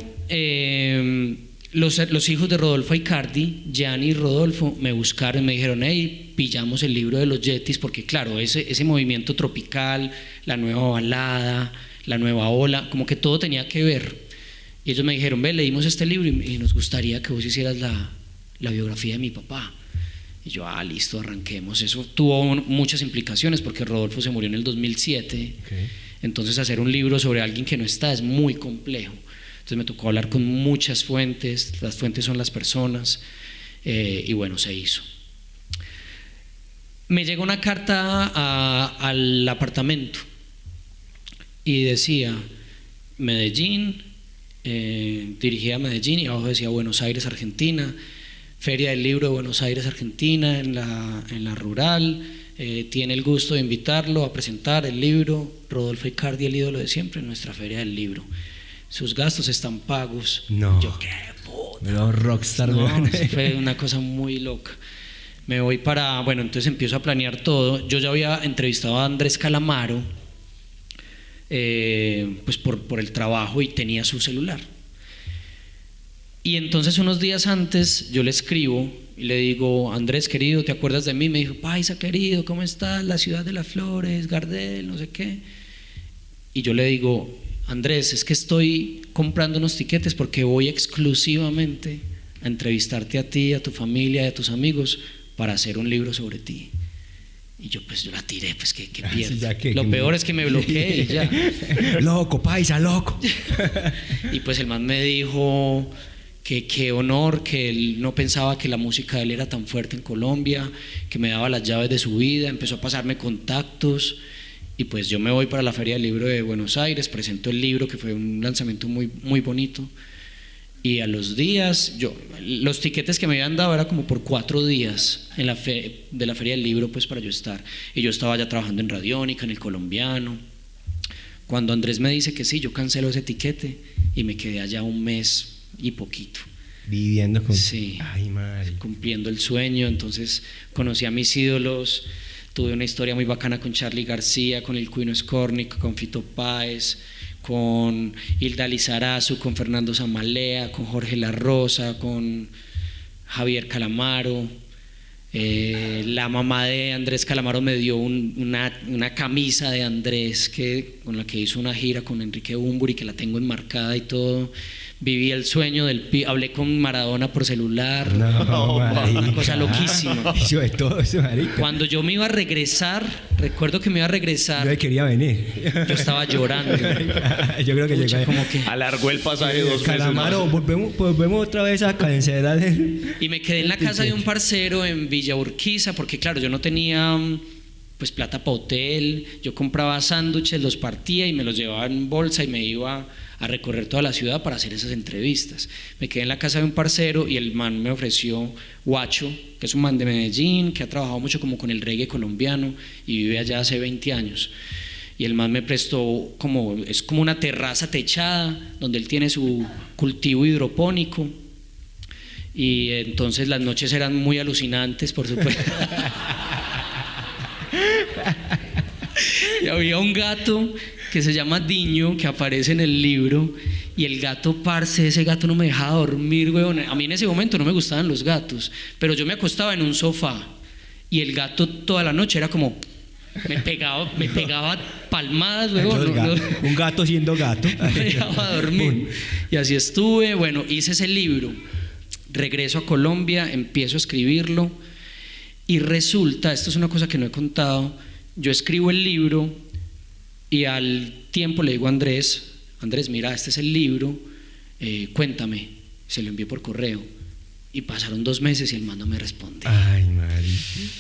los hijos de Rodolfo Aicardi, Gianni y Rodolfo, me buscaron y me dijeron, hey, pillamos el libro de los Yetis, porque claro, ese movimiento tropical, la nueva balada, la nueva ola, como que todo tenía que ver. Y ellos me dijeron, ve, leímos este libro y nos gustaría que vos hicieras la biografía de mi papá. Y yo, listo, arranquemos. Eso tuvo muchas implicaciones porque Rodolfo se murió en el 2007. Okay. Entonces hacer un libro sobre alguien que no está es muy complejo. Entonces me tocó hablar con muchas fuentes, las fuentes son las personas, y bueno, se hizo. Me llegó una carta al apartamento y decía Medellín, dirigida a Medellín, y abajo decía Buenos Aires, Argentina, Feria del Libro de Buenos Aires, Argentina, en la rural, tiene el gusto de invitarlo a presentar el libro Rodolfo Aicardi, el ídolo de siempre, en nuestra Feria del Libro. Sus gastos están pagos. No. Yo, qué puta. Pero rockstar, No, weón. fue una cosa muy loca. Me voy bueno, entonces empiezo a planear todo. Yo ya había entrevistado a Andrés Calamaro, pues por el trabajo, y tenía su celular. Y entonces unos días antes yo le escribo y le digo, Andrés querido, ¿te acuerdas de mí? Me dijo, paisa querido, ¿cómo estás? La ciudad de las flores, Gardel, no sé qué. Y yo le digo, Andrés, es que estoy comprando unos tiquetes porque voy exclusivamente a entrevistarte a ti, a tu familia y a tus amigos para hacer un libro sobre ti. Y yo la tiré, pues que pierdo. Sí, ya que Lo peor es que me bloqueé y ya. Loco, paisa, loco. Y pues el man me dijo que qué honor, que él no pensaba que la música de él era tan fuerte en Colombia, que me daba las llaves de su vida, empezó a pasarme contactos. Y pues yo me voy para la Feria del Libro de Buenos Aires, presento el libro, que fue un lanzamiento muy, muy bonito. Y a los días, los tiquetes que me habían dado era como por 4 días de la Feria del Libro, pues para yo estar. Y yo estaba ya trabajando en Radiónica, en El Colombiano. Cuando Andrés me dice que sí, yo cancelo ese tiquete y me quedé allá un mes y poquito. Viviendo con... Sí. Ay, madre. Cumpliendo el sueño. Entonces conocí a mis ídolos. Tuve una historia muy bacana con Charly García, con el Cuino Skornik, con Fito Páez, con Hilda Lizarazu, con Fernando Zamalea, con Jorge La Rosa, con Javier Calamaro. La mamá de Andrés Calamaro me dio una camisa de Andrés con la que hizo una gira con Enrique Bunbury, que la tengo enmarcada y todo. Viví el sueño hablé con Maradona por celular. No, una cosa loquísima. Yo de todo eso, marica. Cuando yo me iba a regresar, recuerdo que me iba a regresar, Yo quería venir. yo estaba llorando. Yo creo que Pucha, llegué. como que... Alargó el pasaje 2 meses Calamaro, más. volvemos otra vez a cancelar. Y me quedé en la casa de un parcero en Villa Urquiza, porque claro, yo no tenía pues plata para hotel. Yo compraba sándwiches, los partía y me los llevaba en bolsa y me iba a recorrer toda la ciudad para hacer esas entrevistas. Me quedé en la casa de un parcero y el man me ofreció Guacho, que es un man de Medellín, que ha trabajado mucho como con el reggae colombiano y vive allá hace 20 años. Y el man me prestó es como una terraza techada donde él tiene su cultivo hidropónico. Y entonces las noches eran muy alucinantes, por supuesto. Y había un gato que se llama Diño, que aparece en el libro, y el gato, parce, ese gato no me dejaba dormir, weón. A mí en ese momento no me gustaban los gatos, pero yo me acostaba en un sofá y el gato toda la noche era como... me pegaba palmadas, weón. Un gato siendo gato. No me dejaba dormir. Y así estuve, bueno, hice ese libro. Regreso a Colombia, empiezo a escribirlo y resulta, esto es una cosa que no he contado, yo escribo el libro y al tiempo le digo a Andrés, mira, este es el libro, cuéntame. Se lo envié por correo y pasaron 2 meses y el man no me responde. Ay, madre,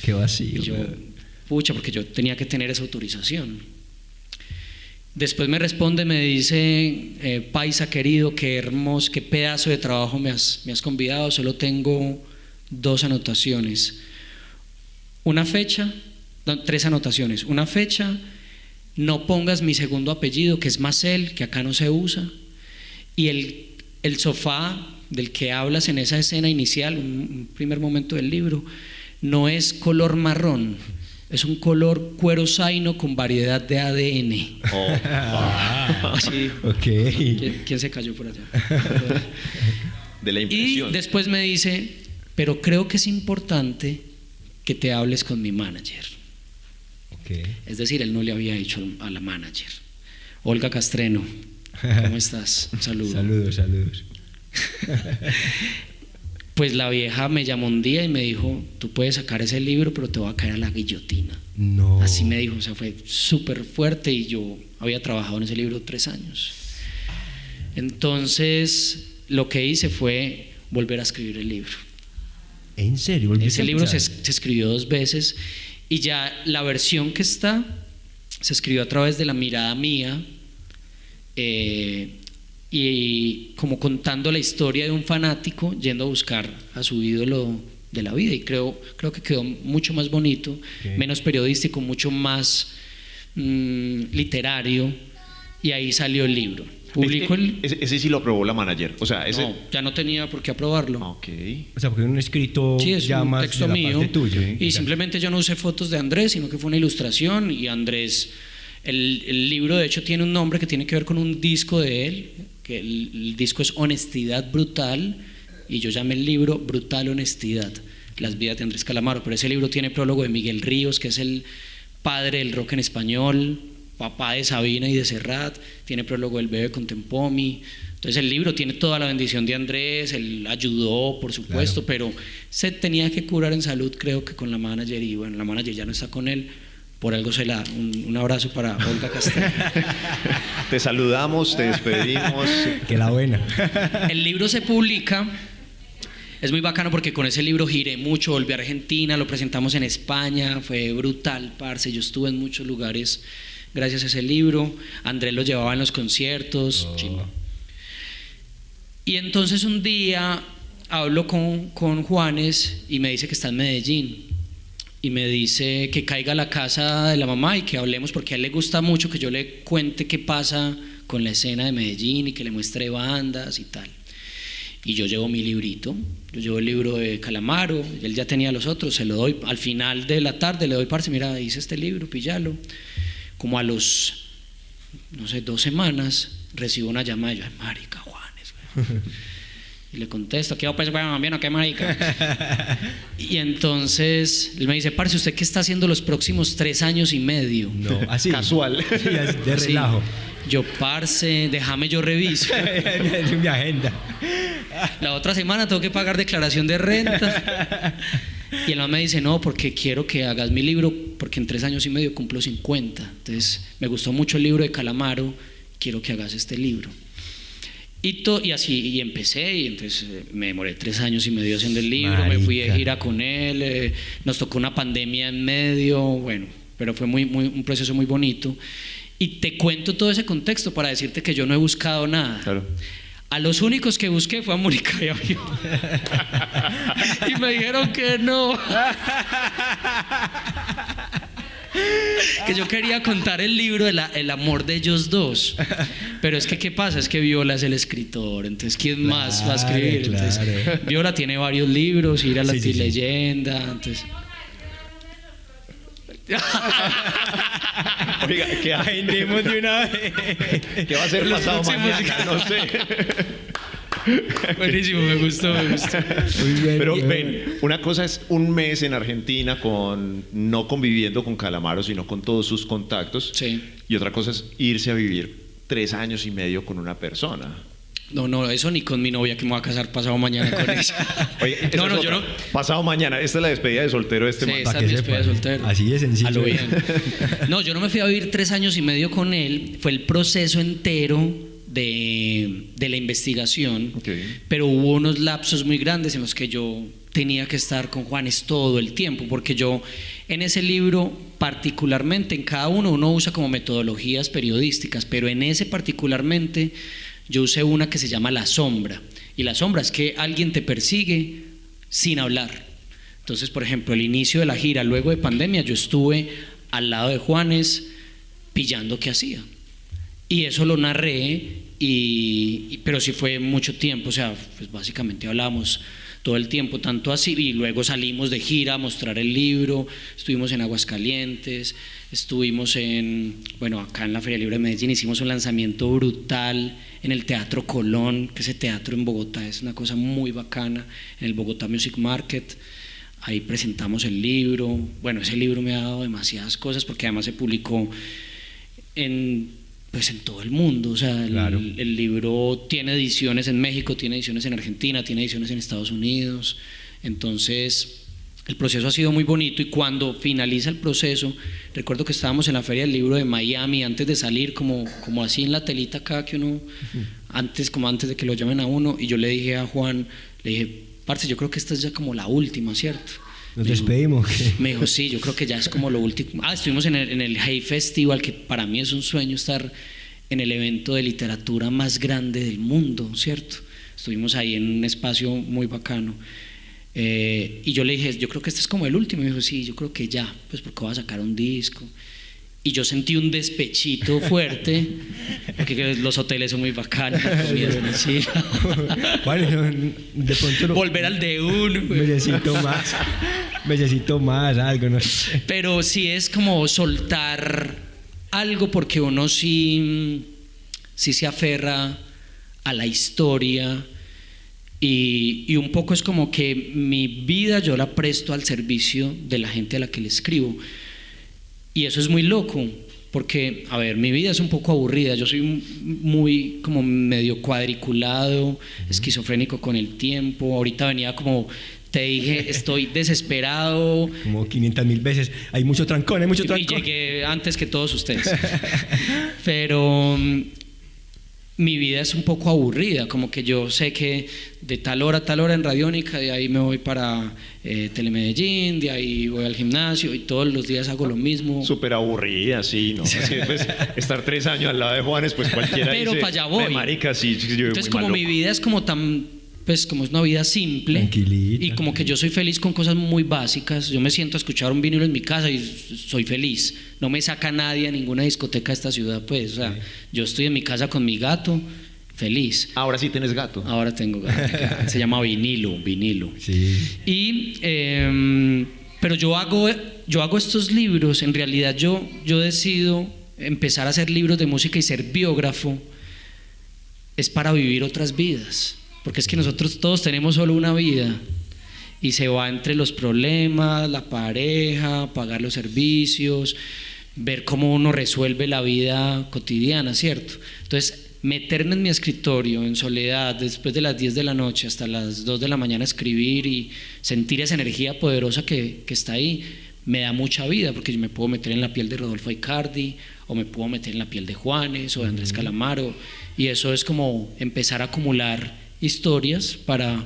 qué vacío. Y yo, pucha, porque yo tenía que tener esa autorización. Después me responde, me dice, paisa querido, qué hermoso, qué pedazo de trabajo me has convidado, solo tengo 2 anotaciones. 3 anotaciones. Una fecha, no pongas mi segundo apellido, que es Macel, que acá no se usa. Y el sofá del que hablas en esa escena inicial, un primer momento del libro, no es color marrón, es un color cuero zaino con variedad de ADN. Sí. Ok. ¿Quién se cayó por allá? De la Y impresión. después me dice, pero creo que es importante que te hables con mi manager. Okay. Es decir, él no le había dicho a la manager. Olga Castreno, ¿cómo estás? Un saludo. Saludos. Pues la vieja me llamó un día y me dijo, tú puedes sacar ese libro, pero te va a caer a la guillotina. No. Así me dijo, o sea, fue súper fuerte y yo había trabajado en ese libro 3 años. Entonces, lo que hice fue volver a escribir el libro. ¿En serio? Ese libro se escribió 2 veces y ya la versión que está se escribió a través de la mirada mía y como contando la historia de un fanático yendo a buscar a su ídolo de la vida, y creo que quedó mucho más bonito, menos periodístico, mucho más literario, y ahí salió el libro. Publico Ese sí lo aprobó la manager. O sea, ese... No, ya no tenía por qué aprobarlo. Ok. O sea, porque es un escrito Sí, es ya un más texto de la mío parte tuya. y simplemente yo no usé fotos de Andrés, sino que fue una ilustración. Y Andrés, el libro de hecho tiene un nombre que tiene que ver con un disco de él, que el disco es Honestidad Brutal, y yo llamé el libro Brutal Honestidad, las vidas de Andrés Calamaro. Pero ese libro tiene prólogo de Miguel Ríos, que es el padre del rock en español, papá de Sabina y de Serrat, tiene prólogo del Bebe Contempomi. Entonces el libro tiene toda la bendición de Andrés, él ayudó, por supuesto, pero se tenía que curar en salud, creo que con la manager, y bueno, la manager ya no está con él, por algo se la... Un abrazo para Olga Castreno. Te saludamos, te despedimos. Que la buena. El libro se publica, es muy bacano porque con ese libro giré mucho, volví a Argentina, lo presentamos en España, fue brutal, parce, yo estuve en muchos lugares gracias a ese libro. Andrés lo llevaba en los conciertos. Chimba. Y entonces un día hablo con Juanes y me dice que está en Medellín y me dice que caiga a la casa de la mamá y que hablemos, porque a él le gusta mucho que yo le cuente qué pasa con la escena de Medellín y que le muestre bandas y tal. Y yo llevo mi librito, yo llevo el libro de Calamaro, él ya tenía los otros, se lo doy al final de la tarde, le doy, parce, mira, hice este libro, píllalo. Como a los no sé, 2 semanas, recibo una llamada y yo, ay, marica, Juanes, güey. Y le contesto, ¿qué pues, bueno, bien o qué marica? Y entonces él me dice, parce, ¿usted qué está haciendo los próximos 3 años y medio? No, así. Casual. Sí, así, de Sí. relajo. Yo, parce, déjame yo reviso. Mi agenda. La otra semana tengo que pagar declaración de renta. Y él me dice, no, porque quiero que hagas mi libro, porque en 3 años y medio cumplo 50. Entonces, me gustó mucho el libro de Calamaro, quiero que hagas este libro. Y así, y empecé, y entonces me demoré 3 años y medio haciendo el libro, Marica. me fui de gira con él, nos tocó una pandemia en medio, bueno, pero fue un proceso muy bonito. Y te cuento todo ese contexto para decirte que yo no he buscado nada. Claro. A los únicos que busqué fue a Mónica y a Vivo. Y me dijeron que no. Que yo quería contar el libro el amor de ellos dos. Pero es que, ¿qué pasa? Es que Viola es el escritor. Entonces, ¿quién más va a escribir? Entonces, claro. Viola tiene varios libros, Ir a la Sí, sí, sí. leyenda. Entonces... Oiga, ¿qué Agendemos de una vez. ¿Qué va a ser Los pasado próximos mañana? No sé. Buenísimo, me gustó. Muy bien. Pero ven, una cosa es un mes en Argentina no conviviendo con Calamaro, sino con todos sus contactos. Sí. Y otra cosa es irse a vivir 3 años y medio con una persona. No, eso ni con mi novia que me voy a casar pasado mañana con ella. Oye, esa no, es yo otra. no. Pasado mañana, esta es la despedida de soltero de este Sí, man. esta Para es que mi despedida de sepan. soltero. Así de sencillo. A lo bien. No, yo no me fui a vivir 3 años y medio con él. Fue el proceso entero de la investigación. Ok. Pero hubo unos lapsos muy grandes en los que yo tenía que estar con Juanes todo el tiempo, porque yo en ese libro particularmente, en cada uno usa como metodologías periodísticas, pero en ese particularmente yo usé una que se llama la sombra. Y la sombra es que alguien te persigue sin hablar. Entonces, por ejemplo, el inicio de la gira, luego de pandemia, yo estuve al lado de Juanes pillando qué hacía. Y eso lo narré, pero sí fue mucho tiempo, o sea, pues básicamente hablamos todo el tiempo, tanto así, y luego salimos de gira a mostrar el libro, estuvimos en Aguascalientes, estuvimos acá en la Feria Libre de Medellín, hicimos un lanzamiento brutal en el Teatro Colón, que ese teatro en Bogotá es una cosa muy bacana, en el Bogotá Music Market. Ahí presentamos el libro. Bueno, ese libro me ha dado demasiadas cosas porque además se publicó en todo el mundo. O sea, Claro. el libro tiene ediciones en México, tiene ediciones en Argentina, tiene ediciones en Estados Unidos. Entonces, el proceso ha sido muy bonito, y cuando finaliza el proceso, recuerdo que estábamos en la Feria del Libro de Miami antes de salir, como así en la telita acá que uno, antes de que lo llamen a uno, y yo le dije a Juan, le dije, parce, yo creo que esta es ya como la última, ¿cierto? Nos Me dijo- despedimos. Me dijo, sí, yo creo que ya es como lo último. Estuvimos en el Hey Festival, que para mí es un sueño estar en el evento de literatura más grande del mundo, ¿cierto? Estuvimos ahí en un espacio muy bacano. Y yo le dije, yo creo que este es como el último. Y me dijo, sí, yo creo que ya, pues porque voy a sacar un disco. Y yo sentí un despechito fuerte, porque los hoteles son muy bacanos, la comida es buenísima. Bueno, de pronto Volver al de uno. necesito más, algo, no sé. Pero sí es como soltar algo, porque uno sí se aferra a la historia, y un poco es como que mi vida yo la presto al servicio de la gente a la que le escribo. Y eso es muy loco, porque, a ver, mi vida es un poco aburrida. Yo soy muy como medio cuadriculado, esquizofrénico con el tiempo. Ahorita venía como, te dije, estoy desesperado. Como 500.000 veces. Hay mucho trancón, hay mucho Y trancón. llegué antes que todos ustedes. Pero mi vida es un poco aburrida, como que yo sé que de tal hora a tal hora en Radiónica, de ahí me voy para Telemedellín, de ahí voy al gimnasio, y todos los días hago lo mismo. Súper aburrida, sí, ¿no? Así, pues, estar 3 años al lado de Juanes, pues cualquiera Pero dice, para allá voy. marica, sí, yo vivo Entonces, muy como mal mi loco". vida es como tan, pues como es una vida simple, Tranquilita. y como que yo soy feliz con cosas muy básicas. Yo me siento a escuchar un vinilo en mi casa y soy feliz. No me saca nadie a ninguna discoteca de esta ciudad, pues. O sea, yo estoy en mi casa con mi gato, feliz. Ahora sí tienes gato. Ahora tengo gato. Se llama Vinilo. Sí. Y pero yo hago estos libros, en realidad yo decido empezar a hacer libros de música y ser biógrafo es para vivir otras vidas, porque es que nosotros todos tenemos solo una vida y se va entre los problemas, la pareja, pagar los servicios, ver cómo uno resuelve la vida cotidiana, ¿cierto? Entonces, meterme en mi escritorio en soledad después de las 10 de la noche hasta las 2 de la mañana a escribir y sentir esa energía poderosa que está ahí, me da mucha vida, porque yo me puedo meter en la piel de Rodolfo Aicardi, o me puedo meter en la piel de Juanes o de Andrés Calamaro, y eso es como empezar a acumular historias para,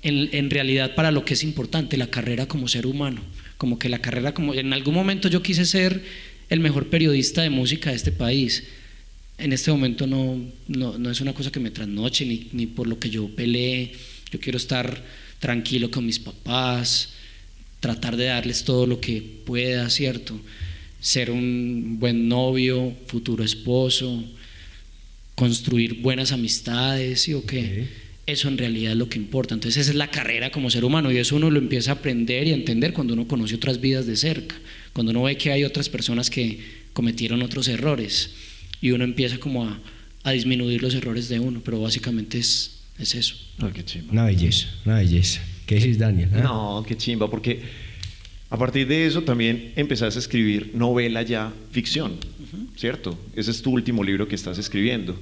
en realidad, para lo que es importante, la carrera como ser humano. Como que la carrera, como en algún momento yo quise ser el mejor periodista de música de este país. En este momento no es una cosa que me trasnoche ni por lo que yo peleé. Yo quiero estar tranquilo con mis papás, tratar de darles todo lo que pueda, ¿cierto? Ser un buen novio, futuro esposo, construir buenas amistades, ¿sí o qué? Okay. Eso en realidad es lo que importa. Entonces esa es la carrera como ser humano, y eso uno lo empieza a aprender y a entender cuando uno conoce otras vidas de cerca, cuando uno ve que hay otras personas que cometieron otros errores y uno empieza como a disminuir los errores de uno, pero básicamente es eso. Oh, qué chimba. Una belleza. ¿Qué dices, Daniel? ¿Ah? No, qué chimba, porque a partir de eso también empezaste a escribir novela ya, ficción, ¿cierto? Ese es tu último libro que estás escribiendo.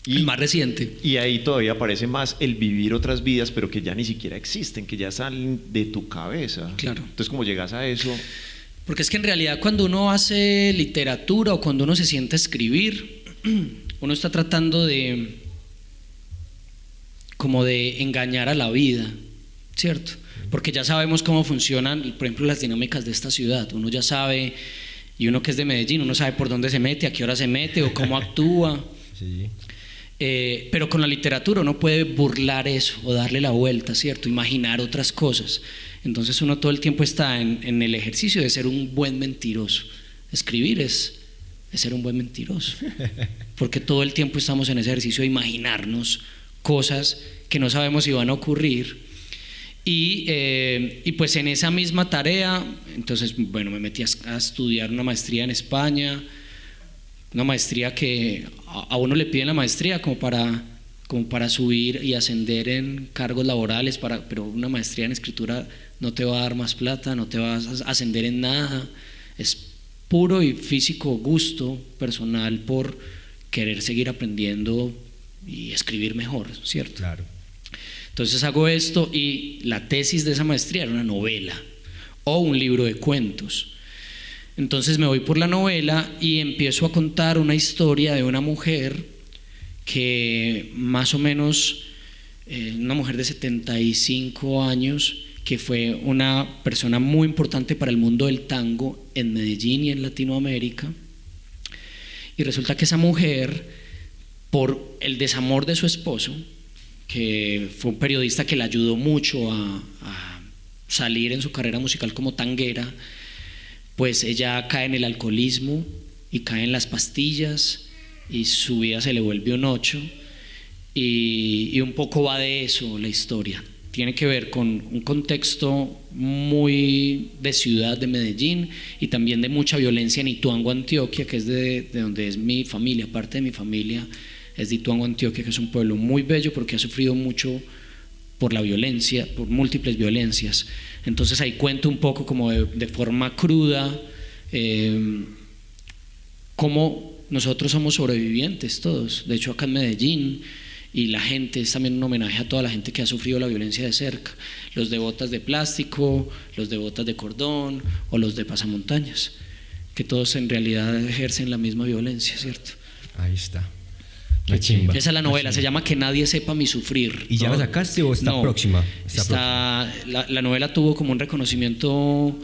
El más reciente. Y ahí todavía aparece más el vivir otras vidas, pero que ya ni siquiera existen, que ya salen de tu cabeza. Claro. Entonces, ¿cómo llegas a eso? Porque es que en realidad cuando uno hace literatura o cuando uno se sienta a escribir, uno está tratando de engañar a la vida, ¿cierto? Porque ya sabemos cómo funcionan, por ejemplo, las dinámicas de esta ciudad. Uno ya sabe, y uno que es de Medellín, uno sabe por dónde se mete, a qué hora se mete o cómo actúa. Sí. Pero con la literatura uno puede burlar eso o darle la vuelta, ¿cierto? Imaginar otras cosas. Entonces uno todo el tiempo está en el ejercicio de ser un buen mentiroso. Escribir es ser un buen mentiroso, porque todo el tiempo estamos en ese ejercicio de imaginarnos cosas que no sabemos si van a ocurrir. Y pues en esa misma tarea, entonces, bueno, me metí a estudiar una maestría en España, una maestría que a uno le piden la maestría como para subir y ascender en cargos laborales, pero una maestría en escritura no te va a dar más plata, no te vas a ascender en nada, es puro y físico gusto personal por querer seguir aprendiendo y escribir mejor, ¿cierto? Claro. Entonces hago esto, y la tesis de esa maestría era una novela o un libro de cuentos. Entonces me voy por la novela y empiezo a contar una historia de una mujer que más o menos, una mujer de 75 años, que fue una persona muy importante para el mundo del tango en Medellín y en Latinoamérica. Y resulta que esa mujer, por el desamor de su esposo, que fue un periodista que le ayudó mucho a salir en su carrera musical como tanguera, pues ella cae en el alcoholismo y cae en las pastillas y su vida se le vuelve un 8, y un poco va de eso la historia. Tiene que ver con un contexto muy de ciudad de Medellín y también de mucha violencia en Ituango, Antioquia, que es de donde es mi familia, parte de mi familia es de Ituango, Antioquia, que es un pueblo muy bello porque ha sufrido mucho por la violencia, por múltiples violencias. Entonces ahí cuento un poco como de forma cruda cómo nosotros somos sobrevivientes todos. De hecho acá en Medellín, y la gente, es también un homenaje a toda la gente que ha sufrido la violencia de cerca, los de botas de plástico, los de botas de cordón o los de pasamontañas, que todos en realidad ejercen la misma violencia, ¿cierto? Ahí está. Qué chimba. Esa es la novela, se llama Que nadie sepa mi sufrir. ¿Y ya la sacaste o está próxima? La novela tuvo como un reconocimiento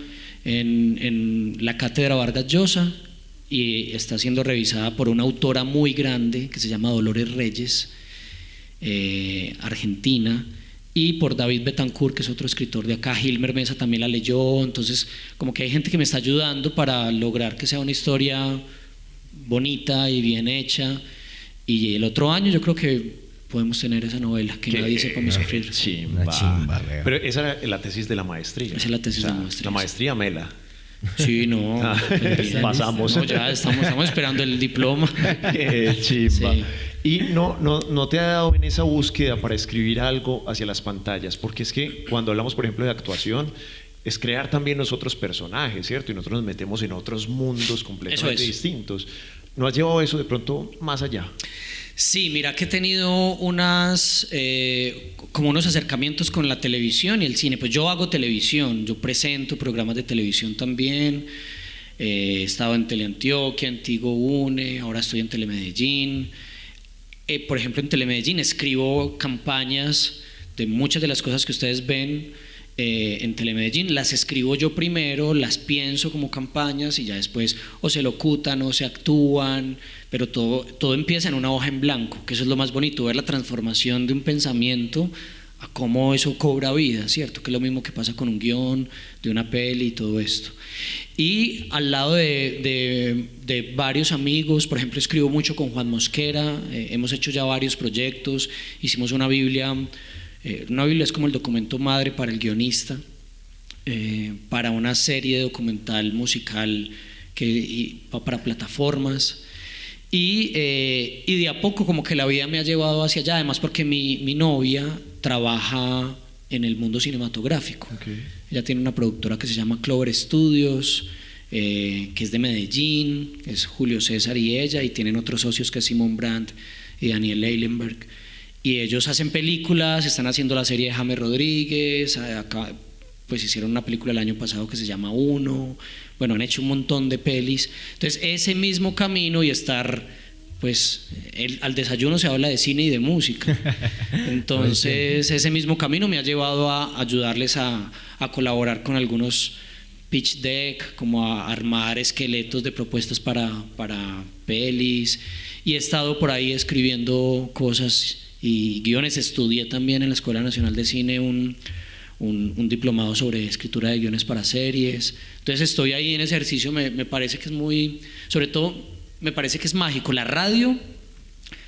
en la Cátedra Vargas Llosa y está siendo revisada por una autora muy grande que se llama Dolores Reyes, argentina, y por David Betancourt, que es otro escritor de acá. Gilmer Mesa también la leyó. Entonces como que hay gente que me está ayudando para lograr que sea una historia bonita y bien hecha. Y el otro año yo creo que podemos tener esa novela, Que nadie sepa mi sufrir. Chimba. Una chimba, veo. Pero esa era la tesis de la maestría. Esa es la tesis de la maestría. La maestría Mela. Sí, no. Pasamos. No, ya estamos esperando el diploma. Qué chimba. Sí. Y no te ha dado en esa búsqueda para escribir algo hacia las pantallas, porque es que cuando hablamos, por ejemplo, de actuación, es crear también nosotros personajes, ¿cierto? Y nosotros nos metemos en otros mundos completamente distintos. ¿No has llevado eso de pronto más allá? Sí, mira que he tenido como unos acercamientos con la televisión y el cine. Pues yo hago televisión, yo presento programas de televisión también. He estado en Teleantioquia, en Tigo Une, ahora estoy en Telemedellín. Por ejemplo, en Telemedellín escribo campañas de muchas de las cosas que ustedes ven en Telemedellín. Las escribo yo primero, las pienso como campañas y ya después o se locutan o se actúan, pero todo empieza en una hoja en blanco, que eso es lo más bonito, ver la transformación de un pensamiento a cómo eso cobra vida, ¿cierto? Que es lo mismo que pasa con un guión de una peli y todo esto. Y al lado de varios amigos, por ejemplo, escribo mucho con Juan Mosquera, hemos hecho ya varios proyectos, hicimos una Biblia es como el documento madre para el guionista, para una serie documental musical para plataformas. Y de a poco como que la vida me ha llevado hacia allá, además porque mi novia trabaja en el mundo cinematográfico. Okay. Ella tiene una productora que se llama Clover Studios, que es de Medellín, es Julio César y ella, y tienen otros socios que es Simón Brandt y Daniel Eilenberg, y ellos hacen películas, están haciendo la serie de James Rodríguez, acá pues hicieron una película el año pasado que se llama Uno, bueno, han hecho un montón de pelis. Entonces ese mismo camino y estar, pues al desayuno se habla de cine y de música, entonces ese mismo camino me ha llevado a ayudarles a colaborar con algunos pitch deck, como a armar esqueletos de propuestas para pelis, y he estado por ahí escribiendo cosas y guiones. Estudié también en la Escuela Nacional de Cine un diplomado sobre escritura de guiones para series. Entonces estoy ahí en ese ejercicio. Me parece que es muy, sobre todo me parece que es mágico. La radio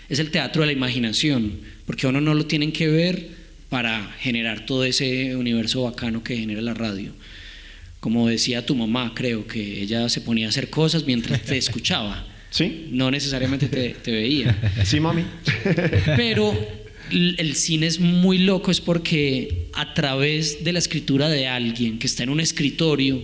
es el teatro de la imaginación, porque a uno no lo tienen que ver para generar todo ese universo bacano que genera la radio. Como decía tu mamá, creo que ella se ponía a hacer cosas mientras te escuchaba. Sí. No necesariamente te veía. Sí, mami. Pero el cine es muy loco, es porque a través de la escritura de alguien que está en un escritorio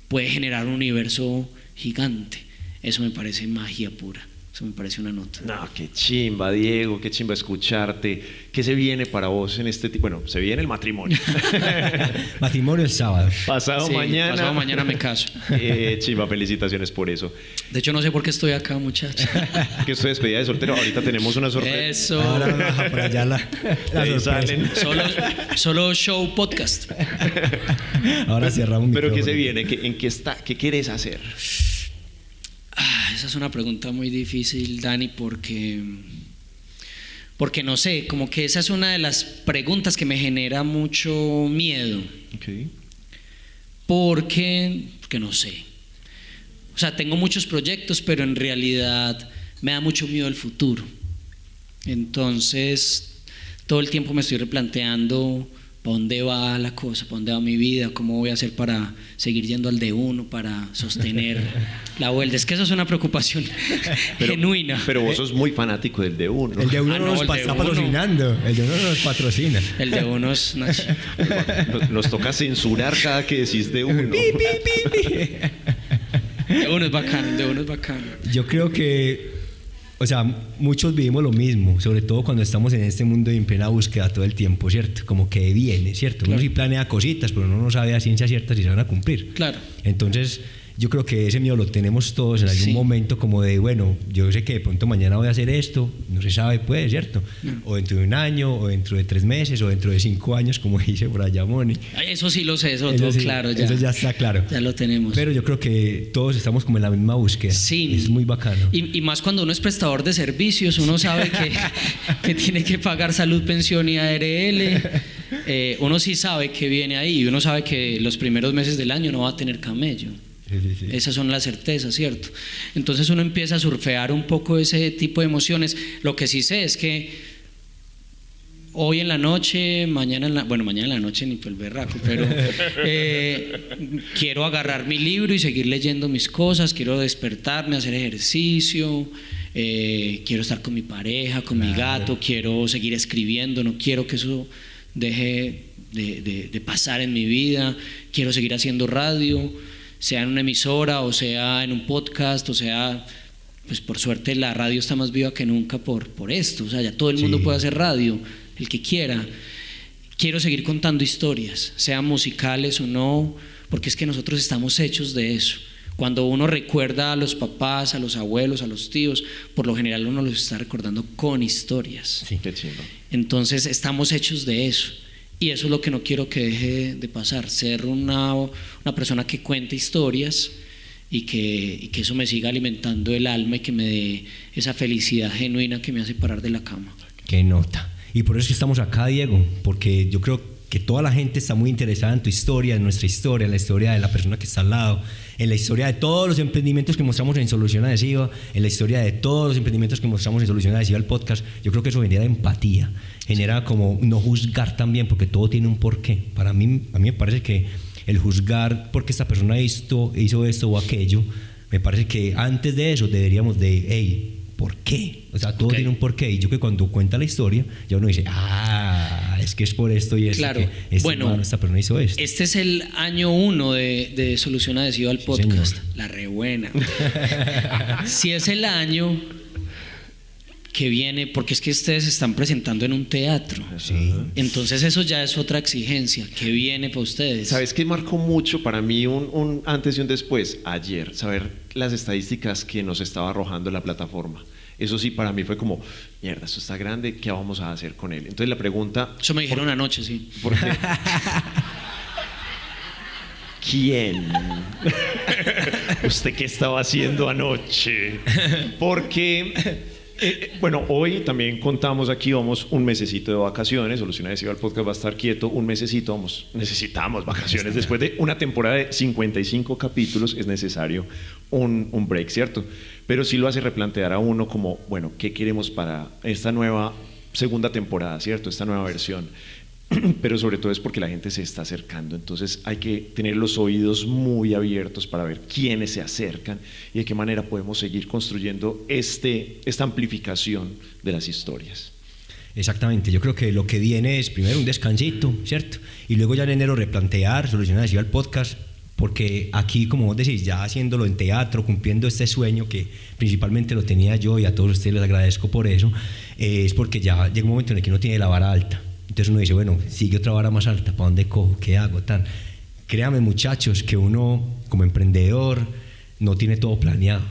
puede generar un universo gigante. Eso me parece magia pura. Eso me parece una nota. No, qué chimba, Diego, qué chimba escucharte. ¿Qué se viene para vos en este tipo? Bueno, se viene el matrimonio. Matrimonio el sábado. Pasado mañana me caso. Chimba, felicitaciones por eso. De hecho, no sé por qué estoy acá, muchachos. Que estoy despedida de soltero. Ahorita tenemos una sorpresa. Eso. Ahora baja por allá la salen. Solo show podcast. Ahora cerramos. Pero ¿qué se viene? ¿En qué está? ¿Qué quieres hacer? Esa es una pregunta muy difícil, Dani, porque no sé, como que esa es una de las preguntas que me genera mucho miedo. Okay. Porque no sé. O sea, tengo muchos proyectos, pero en realidad me da mucho miedo el futuro. Entonces, todo el tiempo me estoy replanteando ¿para dónde va la cosa? ¿Para dónde va mi vida? ¿Cómo voy a hacer para seguir yendo al D1, para sostener la vuelta? Es que eso es una preocupación genuina. Pero vos sos muy fanático del D1. El D1 no nos está patrocinando. El D1 no nos patrocina. El D1 es una nos toca censurar cada que decís D1. D1 es bacano, D1 es bacano. Yo creo que, o sea, muchos vivimos lo mismo, sobre todo cuando estamos en este mundo en plena búsqueda todo el tiempo, ¿cierto? Como que viene, ¿cierto? Claro. Uno sí planea cositas, pero uno no sabe a ciencia cierta si se van a cumplir. Claro. Entonces, yo creo que ese miedo lo tenemos todos en algún momento, como de, bueno, yo sé que de pronto mañana voy a hacer esto, no se sabe, pues, ¿cierto? O dentro de un año, o dentro de 3 meses, o dentro de 5 años, como dice por allá Moni. Eso sí lo sé, eso sí, claro. Eso ya está claro. Ya lo tenemos. Pero yo creo que todos estamos como en la misma búsqueda. Sí. Es muy bacano. Y más cuando uno es prestador de servicios, uno sabe que tiene que pagar salud, pensión y ARL. Uno sí sabe que viene ahí, y uno sabe que los primeros meses del año no va a tener camello. Sí. Esas son las certezas, ¿cierto? Entonces uno empieza a surfear un poco ese tipo de emociones. Lo que sí sé es que hoy en la noche, mañana en la noche ni por el berraco, pero quiero agarrar mi libro y seguir leyendo mis cosas, quiero despertarme, hacer ejercicio, quiero estar con mi pareja, con mi gato, quiero seguir escribiendo, no quiero que eso deje de pasar en mi vida, quiero seguir haciendo radio, sea en una emisora o sea en un podcast, o sea, pues por suerte la radio está más viva que nunca por esto, o sea, ya todo el mundo puede hacer radio, el que quiera. Quiero seguir contando historias, sean musicales o no, porque es que nosotros estamos hechos de eso. Cuando uno recuerda a los papás, a los abuelos, a los tíos, por lo general uno los está recordando con historias. Sí, qué chido. Entonces estamos hechos de eso. Y eso es lo que no quiero que deje de pasar, ser una persona que cuente historias y que eso me siga alimentando el alma y que me dé esa felicidad genuina que me hace parar de la cama. Qué nota. Y por eso es que estamos acá, Diego, porque yo creo que toda la gente está muy interesada en tu historia, en nuestra historia, en la historia de la persona que está al lado, en la historia de todos los emprendimientos que mostramos en Solución Adhesiva, en la historia de todos los emprendimientos que mostramos en Solución Adhesiva, el podcast. Yo creo que eso genera empatía, genera como no juzgar también, porque todo tiene un porqué. A mí me parece que el juzgar porque esta persona hizo esto o aquello, me parece que antes de eso deberíamos de, hey, ¿por qué? O sea, todo tiene un porqué. Y yo que cuando cuenta la historia, ya uno dice, es que es por esto y esto. Claro. Que esta persona hizo esto. Este es el año 1 de Solución Adhesiva al podcast. Señor. La rebuena. Si es el año que viene, porque es que ustedes se están presentando en un teatro. Sí. Entonces eso ya es otra exigencia que viene para ustedes. ¿Sabes qué marcó mucho para mí un antes y un después? Ayer, saber las estadísticas que nos estaba arrojando la plataforma. Eso sí, para mí fue como, mierda, esto está grande, ¿qué vamos a hacer con él? Entonces la pregunta... Eso me dijeron anoche, sí. ¿Por qué? ¿Quién? ¿Usted qué estaba haciendo anoche? Porque... bueno, hoy también contamos aquí, vamos un mesecito de vacaciones, Solución Adhesiva al podcast va a estar quieto un mesecito, necesitamos vacaciones, después de una temporada de 55 capítulos es necesario un break, ¿cierto? Pero sí lo hace replantear a uno como, bueno, ¿qué queremos para esta nueva segunda temporada, ¿cierto? Esta nueva versión. Pero sobre todo es porque la gente se está acercando, entonces hay que tener los oídos muy abiertos para ver quiénes se acercan y de qué manera podemos seguir construyendo esta amplificación de las historias. Exactamente, yo creo que lo que viene es primero un descansito, ¿cierto? Y luego ya en enero replantear, Solución Adhesiva al podcast, porque aquí, como vos decís, ya haciéndolo en teatro, cumpliendo este sueño que principalmente lo tenía yo y a todos ustedes les agradezco por eso, es porque ya llega un momento en el que uno tiene la vara alta. Entonces uno dice, bueno, sigue otra vara más alta, ¿para dónde cojo? ¿Qué hago? Tan. Créame, muchachos, que uno como emprendedor no tiene todo planeado.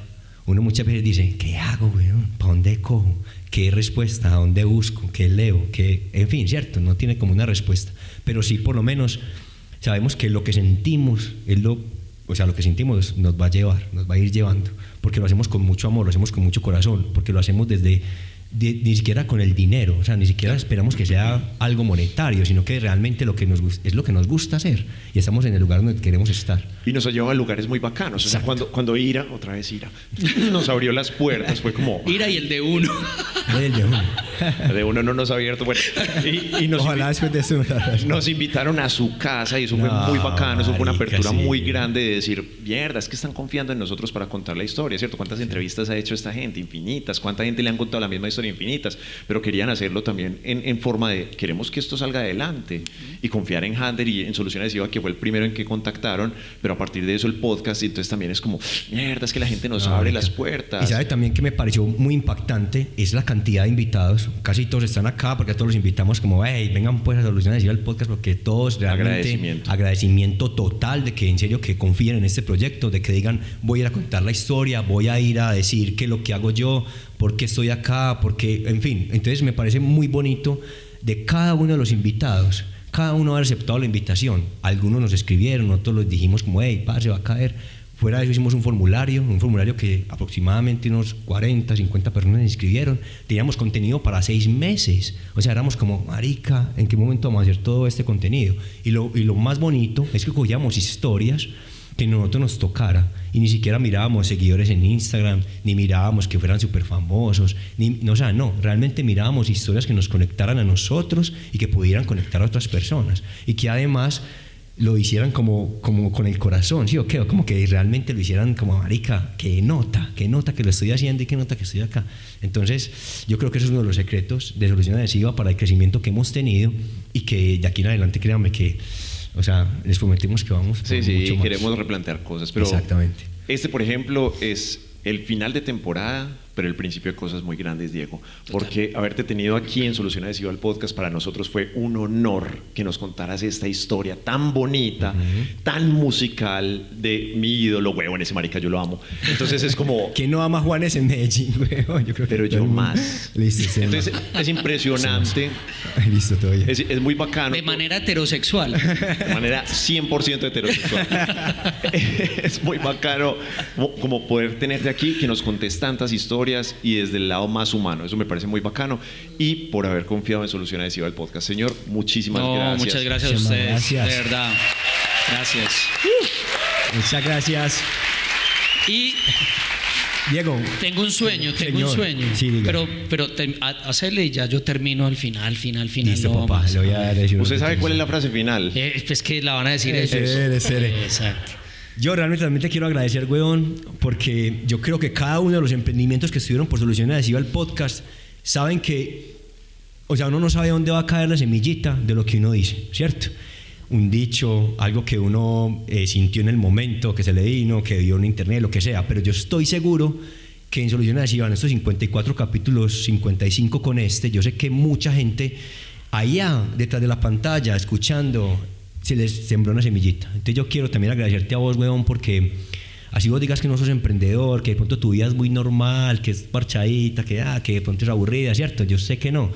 Uno muchas veces dice, ¿qué hago, weón? ¿Para dónde cojo? ¿Qué respuesta? ¿A dónde busco? ¿Qué leo? ¿Qué? En fin, cierto, no tiene como una respuesta. Pero sí, por lo menos, sabemos que lo que sentimos lo que sentimos nos va a llevar, nos va a ir llevando. Porque lo hacemos con mucho amor, lo hacemos con mucho corazón, porque lo hacemos ni siquiera con el dinero, o sea, ni siquiera esperamos que sea algo monetario, sino que realmente es lo que nos gusta hacer y estamos en el lugar donde queremos estar. Y nos ha llevado a lugares muy bacanos. O sea, cuando Ira, otra vez Ira, nos abrió las puertas, fue como... Ira y el de uno. El de uno. El de uno no nos ha abierto. Bueno, y Ojalá después de eso nos invitaron a su casa y eso fue muy bacano. Eso fue una apertura muy grande de decir, mierda, es que están confiando en nosotros para contar la historia, ¿cierto? ¿Cuántas entrevistas ha hecho esta gente? Infinitas. ¿Cuánta gente le han contado la misma historia? Infinitas. Pero querían hacerlo también en forma de, queremos que esto salga adelante y confiar en Hander y en Solución Adhesiva, que fue el primero en que contactaron, pero a partir de eso el podcast, y entonces también es como, mierda, es que la gente nos abre las puertas. Y sabe también que me pareció muy impactante es la cantidad de invitados. Casi todos están acá porque a todos los invitamos como, hey, vengan pues a Solución Adhesiva el podcast, porque todos realmente agradecimiento total de que en serio que confíen en este proyecto, de que digan, voy a ir a contar la historia, voy a ir a decir que lo que hago yo, por qué estoy acá, porque, en fin, entonces me parece muy bonito de cada uno de los invitados. Cada uno ha aceptado la invitación. Algunos nos escribieron, otros les dijimos como, hey, parce, va a caer. Fuera de eso hicimos un formulario que aproximadamente unos 40, 50 personas inscribieron. Teníamos contenido para 6 meses. O sea, éramos como, marica, ¿en qué momento vamos a hacer todo este contenido? Y lo más bonito es que cogíamos historias que nosotros nos tocara, y ni siquiera mirábamos seguidores en Instagram, ni mirábamos que fueran súper famosos, o sea, no, realmente mirábamos historias que nos conectaran a nosotros y que pudieran conectar a otras personas, y que además lo hicieran como con el corazón, ¿sí o qué? Como que realmente lo hicieran como, marica, que nota que lo estoy haciendo y que nota que estoy acá. Entonces, yo creo que eso es uno de los secretos de Solución Adhesiva para el crecimiento que hemos tenido, y que de aquí en adelante, créanme que, o sea, les prometemos que vamos por mucho más. Queremos replantear cosas, pero exactamente. Este, por ejemplo, es el final de temporada, pero el principio de cosas muy grandes, Diego. Porque haberte tenido aquí en Solución Adhesiva al podcast para nosotros fue un honor que nos contaras esta historia tan bonita, tan musical de mi ídolo, huevón, ese marica, yo lo amo. Entonces es como... ¿Quién no ama a Juanes en Medellín, huevón? Yo creo que pero yo más. Listo. Entonces es impresionante. Listo, todo bien. Es muy bacano. De manera heterosexual. De manera 100% heterosexual. Es muy bacano como poder tenerte aquí, que nos contes tantas historias y desde el lado más humano. Eso me parece muy bacano. Y por haber confiado en Solución Adhesiva del podcast. Señor, muchísimas gracias. Muchas gracias a ustedes. Gracias. De verdad. Gracias. Muchas gracias. Y Diego, tengo un sueño. Sí, diga. Pero hacerle y ya yo termino al final. Listo, no papá, le voy a dar eso. ¿Usted sabe cuál es la frase final? Pues que la van a decir eso. Exacto. Yo realmente quiero agradecer, weón, porque yo creo que cada uno de los emprendimientos que estuvieron por Solución Adhesiva al podcast saben que, o sea, uno no sabe dónde va a caer la semillita de lo que uno dice, ¿cierto? Un dicho, algo que uno sintió en el momento, que se le vino, que vio en internet, lo que sea, pero yo estoy seguro que en Solución Adhesiva, en estos 54 capítulos, 55 con este, yo sé que mucha gente allá detrás de la pantalla, escuchando, se les sembró una semillita. Entonces yo quiero también agradecerte a vos, weón, porque así vos digas que no sos emprendedor, que de pronto tu vida es muy normal, que es parchadita, que de pronto es aburrida, ¿cierto? Yo sé que no.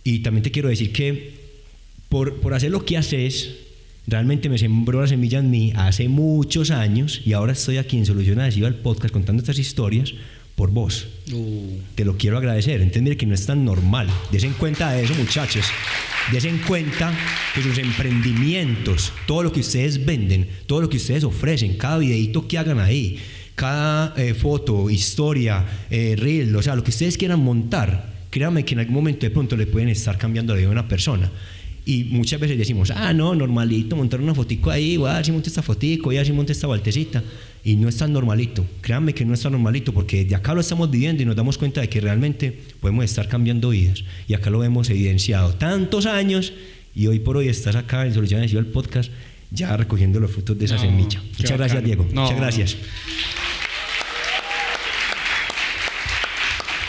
Y también te quiero decir que por hacer lo que haces, realmente me sembró la semilla en mí hace muchos años, y ahora estoy aquí en Solución Adhesiva el podcast contando estas historias por vos. Te lo quiero agradecer. Entender que no es tan normal. Desen cuenta de eso, muchachos. Desen cuenta que sus emprendimientos, todo lo que ustedes venden, todo lo que ustedes ofrecen, cada videito que hagan ahí, cada foto, historia, reel, o sea, lo que ustedes quieran montar, créanme que en algún momento de pronto le pueden estar cambiando la vida a una persona. Y muchas veces decimos, no, normalito, montar una fotico ahí, voy a ver si monte esta fotico, voy a ver si monte esta vueltecita. Y no es tan normalito, créanme que no es tan normalito, porque de acá lo estamos viviendo y nos damos cuenta de que realmente podemos estar cambiando vidas. Y acá lo hemos evidenciado tantos años, y hoy por hoy estás acá en Solución Adhesiva el podcast, ya recogiendo los frutos de esa semilla. Muchas gracias, Diego. Muchas gracias.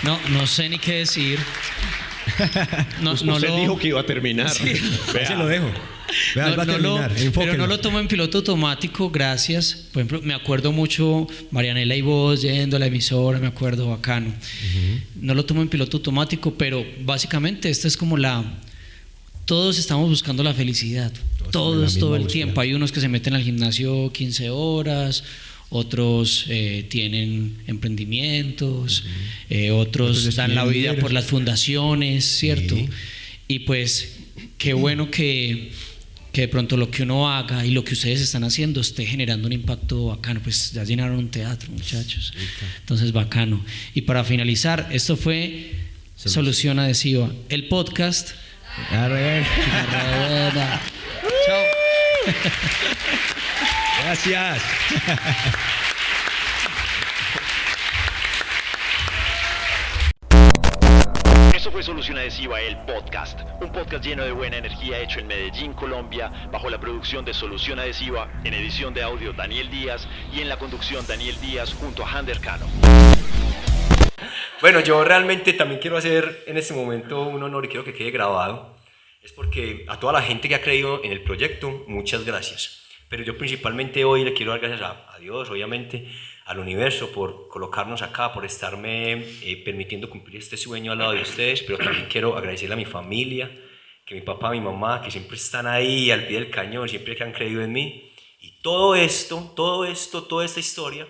No sé ni qué decir. Usted dijo que iba a terminar. Sí. Se lo dejo. Va a terminar. Pero no lo tomo en piloto automático, gracias. Por ejemplo, me acuerdo mucho Marianela y vos yendo a la emisora, me acuerdo, bacano. No lo tomo en piloto automático, pero básicamente esta es como todos estamos buscando la felicidad. Todos, todo el tiempo. Hay unos que se meten al gimnasio 15 horas, otros tienen emprendimientos, otros dan la vida por las fundaciones, ¿cierto? Sí. Y pues qué bueno que de pronto lo que uno haga y lo que ustedes están haciendo esté generando un impacto bacano. Pues ya llenaron un teatro, muchachos. Entonces, bacano. Y para finalizar, esto fue Solución Adhesiva, el podcast. Chao. Gracias. Eso fue Solución Adhesiva, el podcast. Un podcast lleno de buena energía hecho en Medellín, Colombia, bajo la producción de Solución Adhesiva, en edición de audio Daniel Díaz y en la conducción Daniel Díaz junto a Hander Cano. Bueno, yo realmente también quiero hacer en este momento un honor y quiero que quede grabado. Es porque a toda la gente que ha creído en el proyecto, muchas gracias. Pero yo principalmente hoy le quiero dar gracias a Dios, obviamente, al universo por colocarnos acá, por estarme permitiendo cumplir este sueño al lado de ustedes, pero también quiero agradecerle a mi familia, que mi papá, mi mamá, que siempre están ahí al pie del cañón, siempre que han creído en mí. Y toda esta historia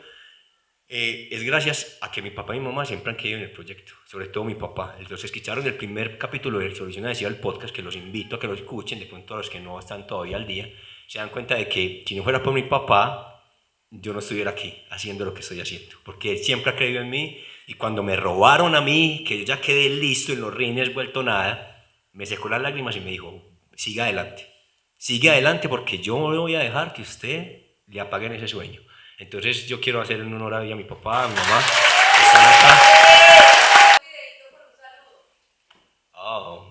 es gracias a que mi papá y mi mamá siempre han creído en el proyecto, sobre todo mi papá. Los escucharon el primer capítulo de Solución Adhesiva el podcast, que los invito a que lo escuchen, de pronto a los que no están todavía al día, se dan cuenta de que si no fuera por mi papá, yo no estuviera aquí haciendo lo que estoy haciendo, porque él siempre ha creído en mí, y cuando me robaron a mí, que yo ya quedé listo en los rines, vuelto nada, me secó las lágrimas y me dijo, siga adelante porque yo no voy a dejar que usted le apaguen ese sueño. Entonces yo quiero hacer un honor a mi papá, a mi mamá, que están acá.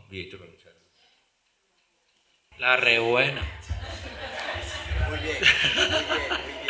Videito con un saludo. La re buena. Muy bien, muy bien, muy bien.